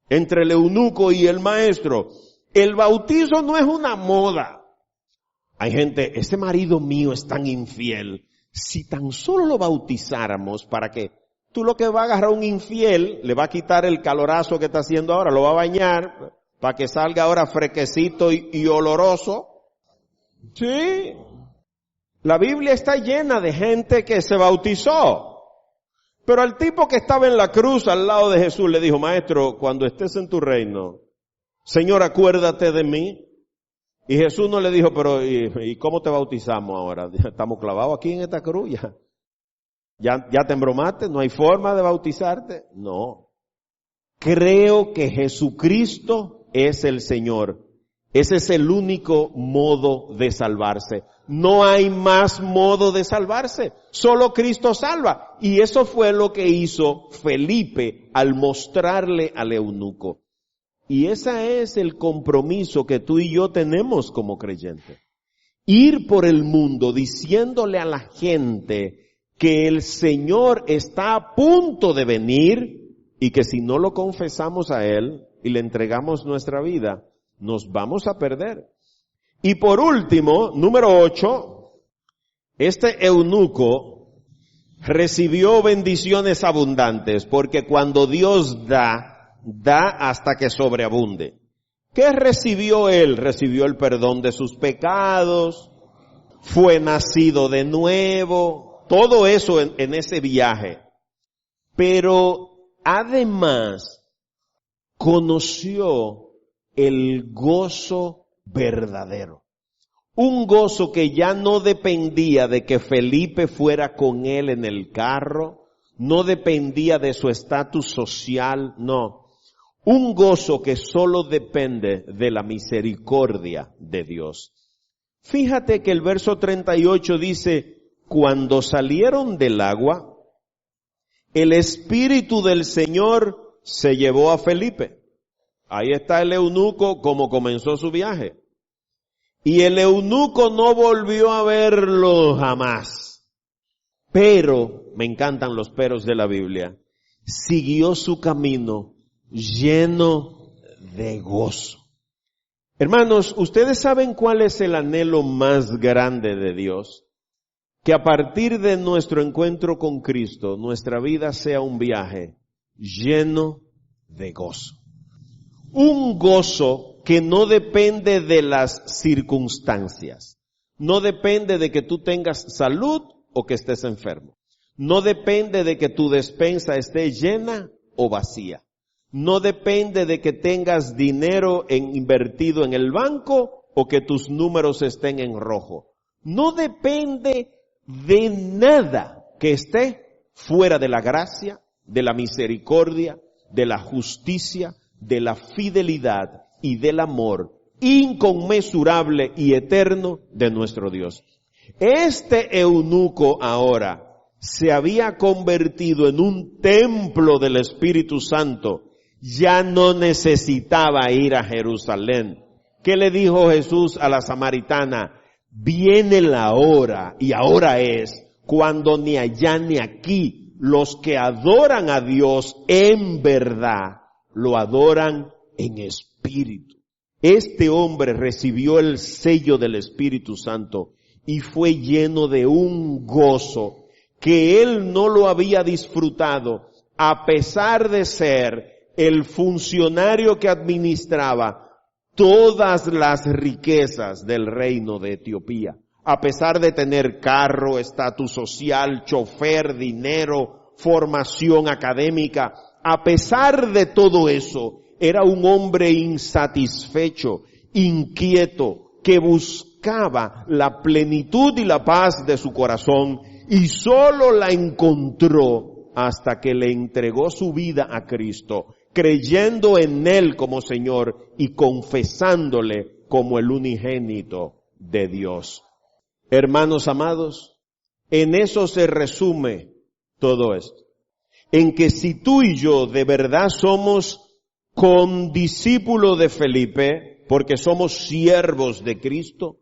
entre el eunuco y el maestro. El bautizo no es una moda. Hay gente, ese marido mío es tan infiel. Si tan solo lo bautizáramos para que tú lo que va a agarrar a un infiel, le va a quitar el calorazo que está haciendo ahora, lo va a bañar para que salga ahora fresquecito y oloroso. Sí. La Biblia está llena de gente que se bautizó. Pero al tipo que estaba en la cruz al lado de Jesús le dijo, maestro, cuando estés en tu reino, Señor, acuérdate de mí. Y Jesús no le dijo, pero ¿y cómo te bautizamos ahora? Estamos clavados aquí en esta cruz, ya te embromaste, no hay forma de bautizarte. No. Creo que Jesucristo es el Señor. Ese es el único modo de salvarse. No hay más modo de salvarse. Solo Cristo salva. Y eso fue lo que hizo Felipe al mostrarle al eunuco. Y ese es el compromiso que tú y yo tenemos como creyentes. Ir por el mundo diciéndole a la gente que el Señor está a punto de venir y que si no lo confesamos a Él y le entregamos nuestra vida, nos vamos a perder. Y por último, número 8, este eunuco recibió bendiciones abundantes, porque cuando Dios da hasta que sobreabunde. ¿Qué recibió él? Recibió el perdón de sus pecados, fue nacido de nuevo, todo eso en ese viaje. Pero además conoció el gozo verdadero. Un gozo que ya no dependía de que Felipe fuera con él en el carro, no dependía de su estatus social, no. Un gozo que solo depende de la misericordia de Dios. Fíjate que el verso 38 dice, cuando salieron del agua, el Espíritu del Señor se llevó a Felipe. Ahí está el eunuco como comenzó su viaje. Y el eunuco no volvió a verlo jamás. Pero, me encantan los peros de la Biblia, siguió su camino lleno de gozo. Hermanos, ¿ustedes saben cuál es el anhelo más grande de Dios? Que a partir de nuestro encuentro con Cristo, nuestra vida sea un viaje lleno de gozo. Un gozo que no depende de las circunstancias. No depende de que tú tengas salud o que estés enfermo. No depende de que tu despensa esté llena o vacía. No depende de que tengas dinero invertido en el banco o que tus números estén en rojo. No depende de nada que esté fuera de la gracia, de la misericordia, de la justicia, de la fidelidad y del amor inconmensurable y eterno de nuestro Dios. Este eunuco ahora se había convertido en un templo del Espíritu Santo. Ya no necesitaba ir a Jerusalén. ¿Qué le dijo Jesús a la samaritana? Viene la hora, y ahora es, cuando ni allá ni aquí los que adoran a Dios en verdad, lo adoran en espíritu. Este hombre recibió el sello del Espíritu Santo y fue lleno de un gozo que él no lo había disfrutado, a pesar de ser el funcionario que administraba todas las riquezas del reino de Etiopía. A pesar de tener carro, estatus social, chofer, dinero, formación académica, a pesar de todo eso, era un hombre insatisfecho, inquieto, que buscaba la plenitud y la paz de su corazón y solo la encontró hasta que le entregó su vida a Cristo, creyendo en Él como Señor y confesándole como el unigénito de Dios. Hermanos amados, en eso se resume todo esto. En que si tú y yo de verdad somos condiscípulos de Felipe, porque somos siervos de Cristo,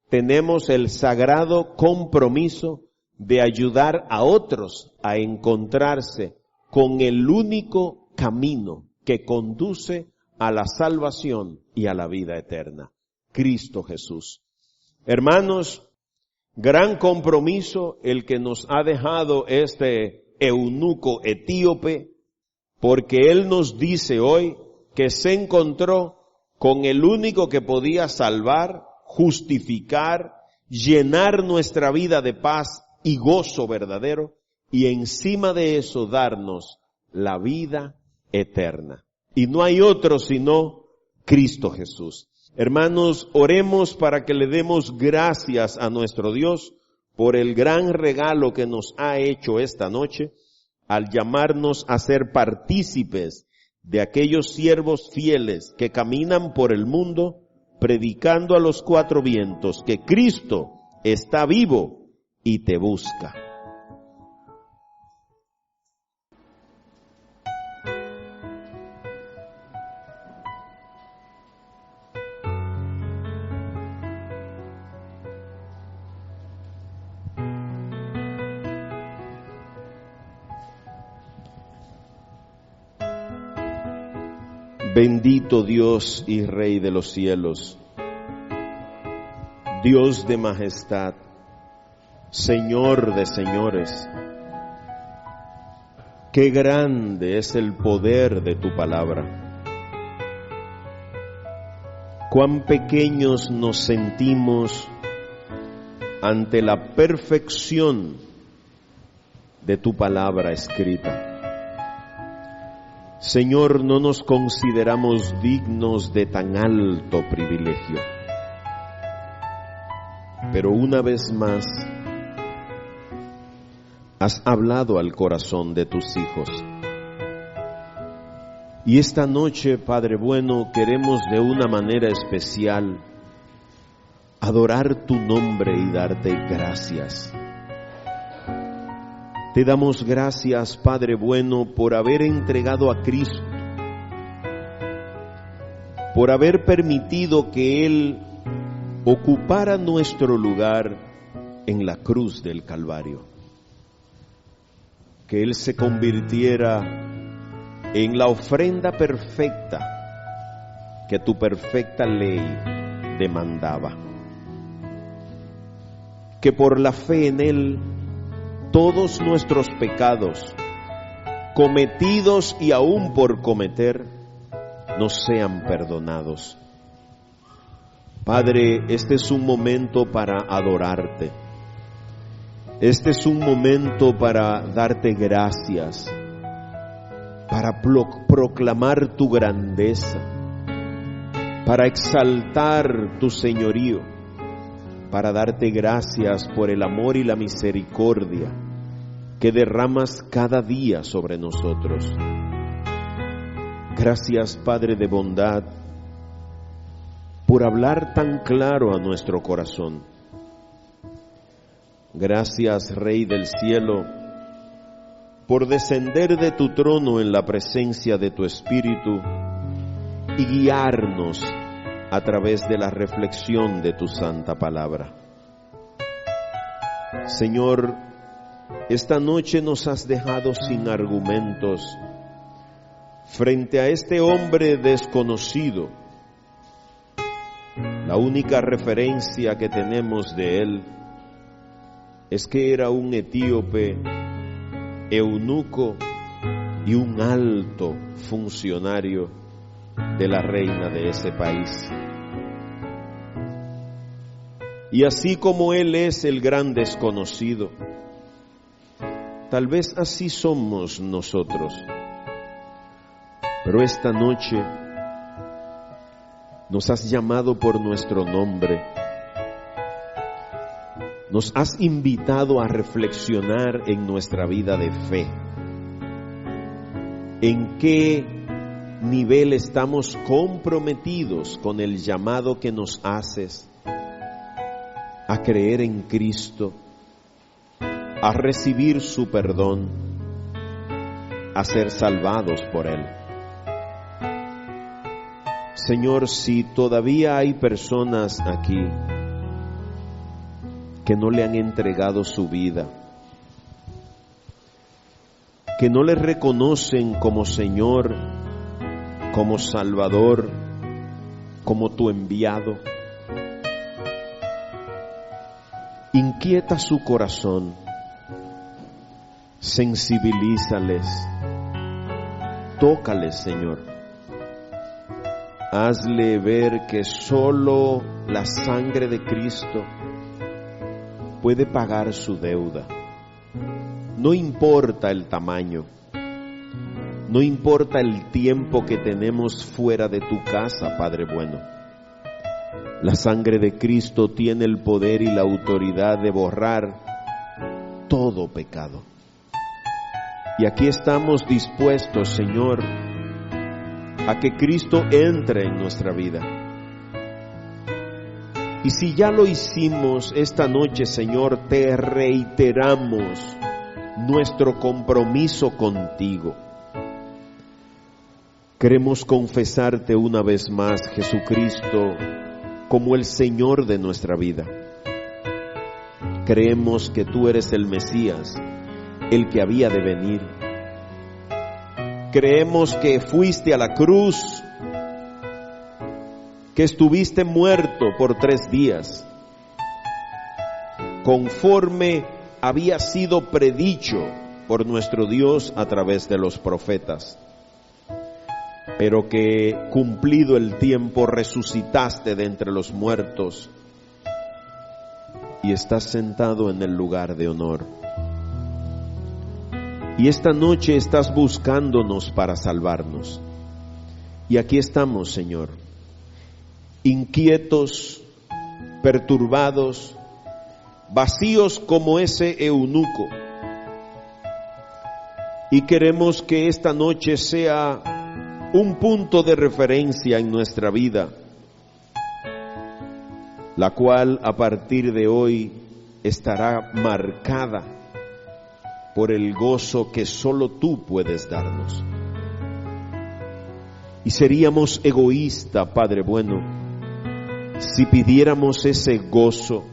tenemos el sagrado compromiso de ayudar a otros a encontrarse con el único camino que conduce a la salvación y a la vida eterna, Cristo Jesús. Hermanos, gran compromiso el que nos ha dejado este eunuco etíope, porque él nos dice hoy que se encontró con el único que podía salvar, justificar, llenar nuestra vida de paz y gozo verdadero, y encima de eso darnos la vida eterna. Y no hay otro sino Cristo Jesús. Hermanos, oremos para que le demos gracias a nuestro Dios por el gran regalo que nos ha hecho esta noche al llamarnos a ser partícipes de aquellos siervos fieles que caminan por el mundo predicando a los cuatro vientos que Cristo está vivo y te busca. Bendito Dios y Rey de los cielos, Dios de majestad, Señor de señores, qué grande es el poder de tu palabra. Cuán pequeños nos sentimos ante la perfección de tu palabra escrita. Señor, no nos consideramos dignos de tan alto privilegio. Pero una vez más, has hablado al corazón de tus hijos. Y esta noche, Padre bueno, queremos de una manera especial adorar tu nombre y darte gracias. Te damos gracias, Padre bueno, por haber entregado a Cristo, por haber permitido que Él ocupara nuestro lugar en la cruz del Calvario, que Él se convirtiera en la ofrenda perfecta que tu perfecta ley demandaba, que por la fe en Él todos nuestros pecados, cometidos y aún por cometer, nos sean perdonados. Padre, este es un momento para adorarte. Este es un momento para darte gracias, para proclamar tu grandeza, para exaltar tu señorío, para darte gracias por el amor y la misericordia que derramas cada día sobre nosotros. Gracias, Padre de bondad, por hablar tan claro a nuestro corazón. Gracias, Rey del cielo, por descender de tu trono en la presencia de tu Espíritu y guiarnos a través de la reflexión de tu santa palabra. Señor, esta noche nos has dejado sin argumentos frente a este hombre desconocido. La única referencia que tenemos de él es que era un etíope, eunuco y un alto funcionario de la reina de ese país. Y así como él es el gran desconocido, tal vez así somos nosotros. Pero esta noche nos has llamado por nuestro nombre. Nos has invitado a reflexionar en nuestra vida de fe. ¿En qué nivel estamos comprometidos con el llamado que nos haces a creer en Cristo, a recibir su perdón, a ser salvados por Él? Señor, si todavía hay personas aquí que no le han entregado su vida, que no le reconocen como Señor, como Salvador, como tu enviado, inquieta su corazón, sensibilízales, tócales, Señor. Hazle ver que solo la sangre de Cristo puede pagar su deuda. No importa el tamaño, no importa el tiempo que tenemos fuera de tu casa, Padre bueno. La sangre de Cristo tiene el poder y la autoridad de borrar todo pecado. Y aquí estamos dispuestos, Señor, a que Cristo entre en nuestra vida. Y si ya lo hicimos esta noche, Señor, te reiteramos nuestro compromiso contigo. Queremos confesarte una vez más, Jesucristo, como el Señor de nuestra vida. Creemos que tú eres el Mesías, el que había de venir. Creemos que fuiste a la cruz, que estuviste muerto por 3 días, conforme había sido predicho por nuestro Dios a través de los profetas, pero que cumplido el tiempo resucitaste de entre los muertos y estás sentado en el lugar de honor. Y esta noche estás buscándonos para salvarnos. Y aquí estamos, Señor, inquietos, perturbados, vacíos como ese eunuco. Y queremos que esta noche sea un punto de referencia en nuestra vida, la cual a partir de hoy estará marcada por el gozo que solo tú puedes darnos. Y seríamos egoístas, Padre bueno, si pidiéramos ese gozo,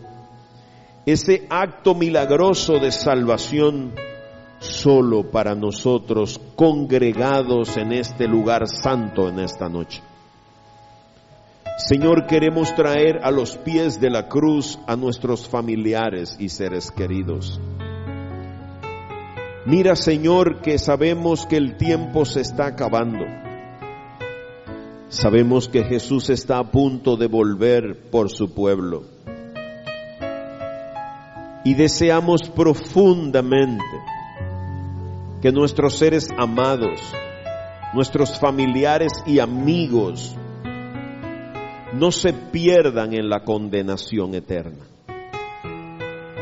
ese acto milagroso de salvación solo para nosotros congregados en este lugar santo en esta noche. Señor, queremos traer a los pies de la cruz a nuestros familiares y seres queridos. Mira, Señor, que sabemos que el tiempo se está acabando. Sabemos que Jesús está a punto de volver por su pueblo. Y deseamos profundamente que nuestros seres amados, nuestros familiares y amigos no se pierdan en la condenación eterna.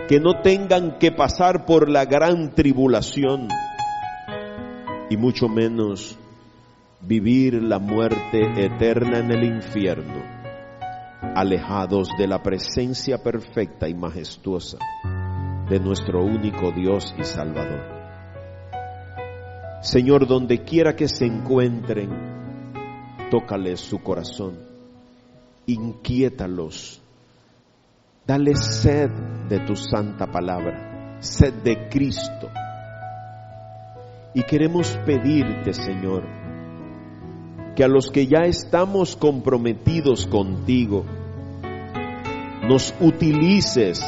Que no tengan que pasar por la gran tribulación y mucho menos vivir la muerte eterna en el infierno, alejados de la presencia perfecta y majestuosa de nuestro único Dios y Salvador. Señor, donde quiera que se encuentren, tócales su corazón, inquiétalos, dale sed de tu santa palabra, sed de Cristo. Y queremos pedirte, Señor, que a los que ya estamos comprometidos contigo, nos utilices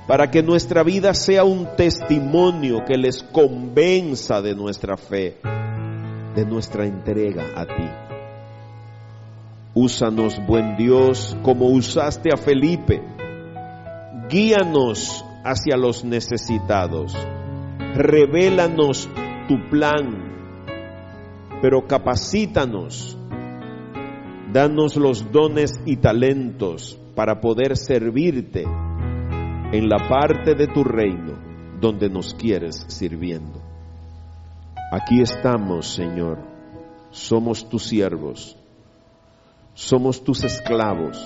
para que nuestra vida sea un testimonio que les convenza de nuestra fe, de nuestra entrega a ti. Úsanos, buen Dios, como usaste a Felipe. Guíanos hacia los necesitados. Revélanos tu plan. pero capacítanos, danos los dones y talentos para poder servirte en la parte de tu reino donde nos quieres sirviendo. Aquí estamos, Señor, somos tus siervos, somos tus esclavos,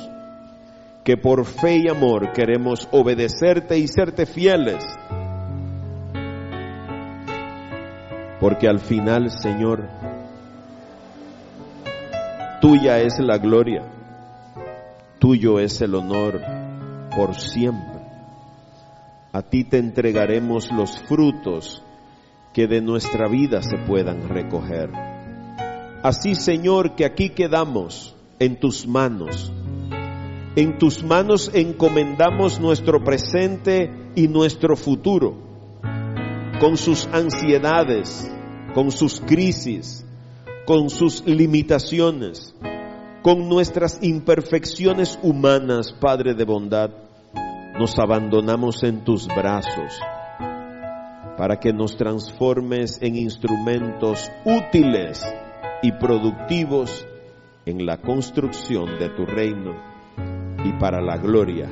que por fe y amor queremos obedecerte y serte fieles, porque al final, Señor, tuya es la gloria, tuyo es el honor por siempre. A ti te entregaremos los frutos que de nuestra vida se puedan recoger. Así, Señor, que aquí quedamos en tus manos. En tus manos encomendamos nuestro presente y nuestro futuro, con sus ansiedades, con sus crisis, con sus limitaciones, con nuestras imperfecciones humanas, Padre de bondad. Nos abandonamos en tus brazos para que nos transformes en instrumentos útiles y productivos en la construcción de tu reino y para la gloria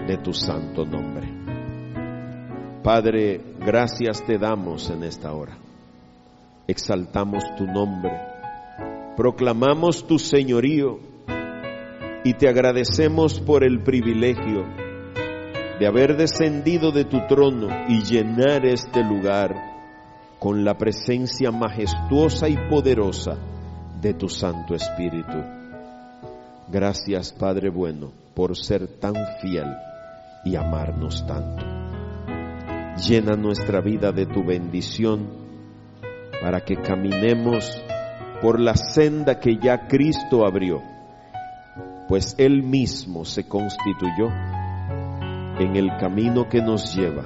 de tu santo nombre. Padre, gracias te damos en esta hora. Exaltamos tu nombre, proclamamos tu señorío y te agradecemos por el privilegio de haber descendido de tu trono y llenar este lugar con la presencia majestuosa y poderosa de tu Santo Espíritu. Gracias, Padre bueno, por ser tan fiel y amarnos tanto. Llena nuestra vida de tu bendición para que caminemos por la senda que ya Cristo abrió, pues Él mismo se constituyó en el camino que nos lleva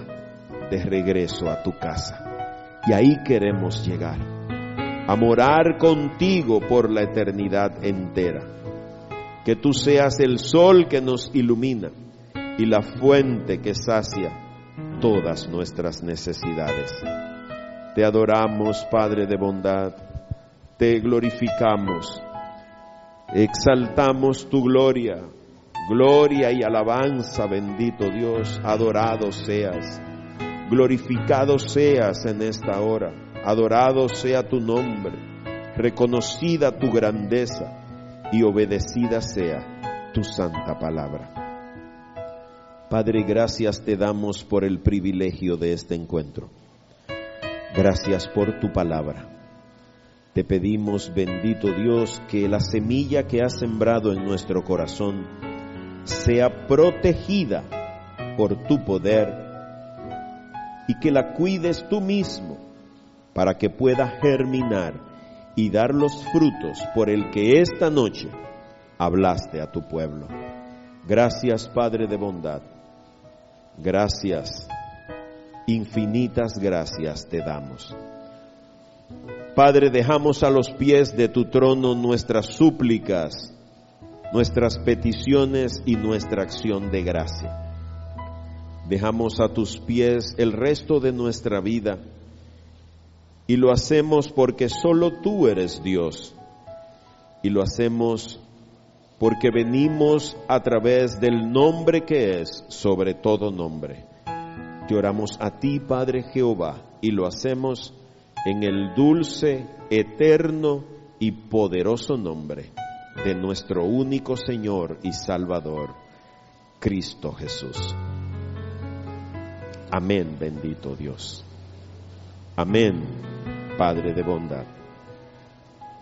de regreso a tu casa. Y ahí queremos llegar, a morar contigo por la eternidad entera. Que tú seas el sol que nos ilumina y la fuente que sacia todas nuestras necesidades. Te adoramos, Padre de bondad, te glorificamos, exaltamos tu gloria. Gloria y alabanza, bendito Dios, adorado seas, glorificado seas en esta hora, adorado sea tu nombre, reconocida tu grandeza y obedecida sea tu santa palabra. Padre, gracias te damos por el privilegio de este encuentro. Gracias por tu palabra. Te pedimos, bendito Dios, que la semilla que has sembrado en nuestro corazón sea protegida por tu poder y que la cuides tú mismo para que pueda germinar y dar los frutos por el que esta noche hablaste a tu pueblo. Gracias, Padre de bondad. Gracias, infinitas gracias te damos. Padre, dejamos a los pies de tu trono nuestras súplicas, nuestras peticiones y nuestra acción de gracia. Dejamos a tus pies el resto de nuestra vida y lo hacemos porque solo tú eres Dios, y lo hacemos porque venimos a través del nombre que es sobre todo nombre. Te oramos a ti, Padre Jehová, y lo hacemos en el dulce, eterno y poderoso nombre de nuestro único Señor y Salvador, Cristo Jesús. Amén, bendito Dios. Amén, Padre de bondad.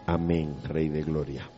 Amén, Rey de gloria.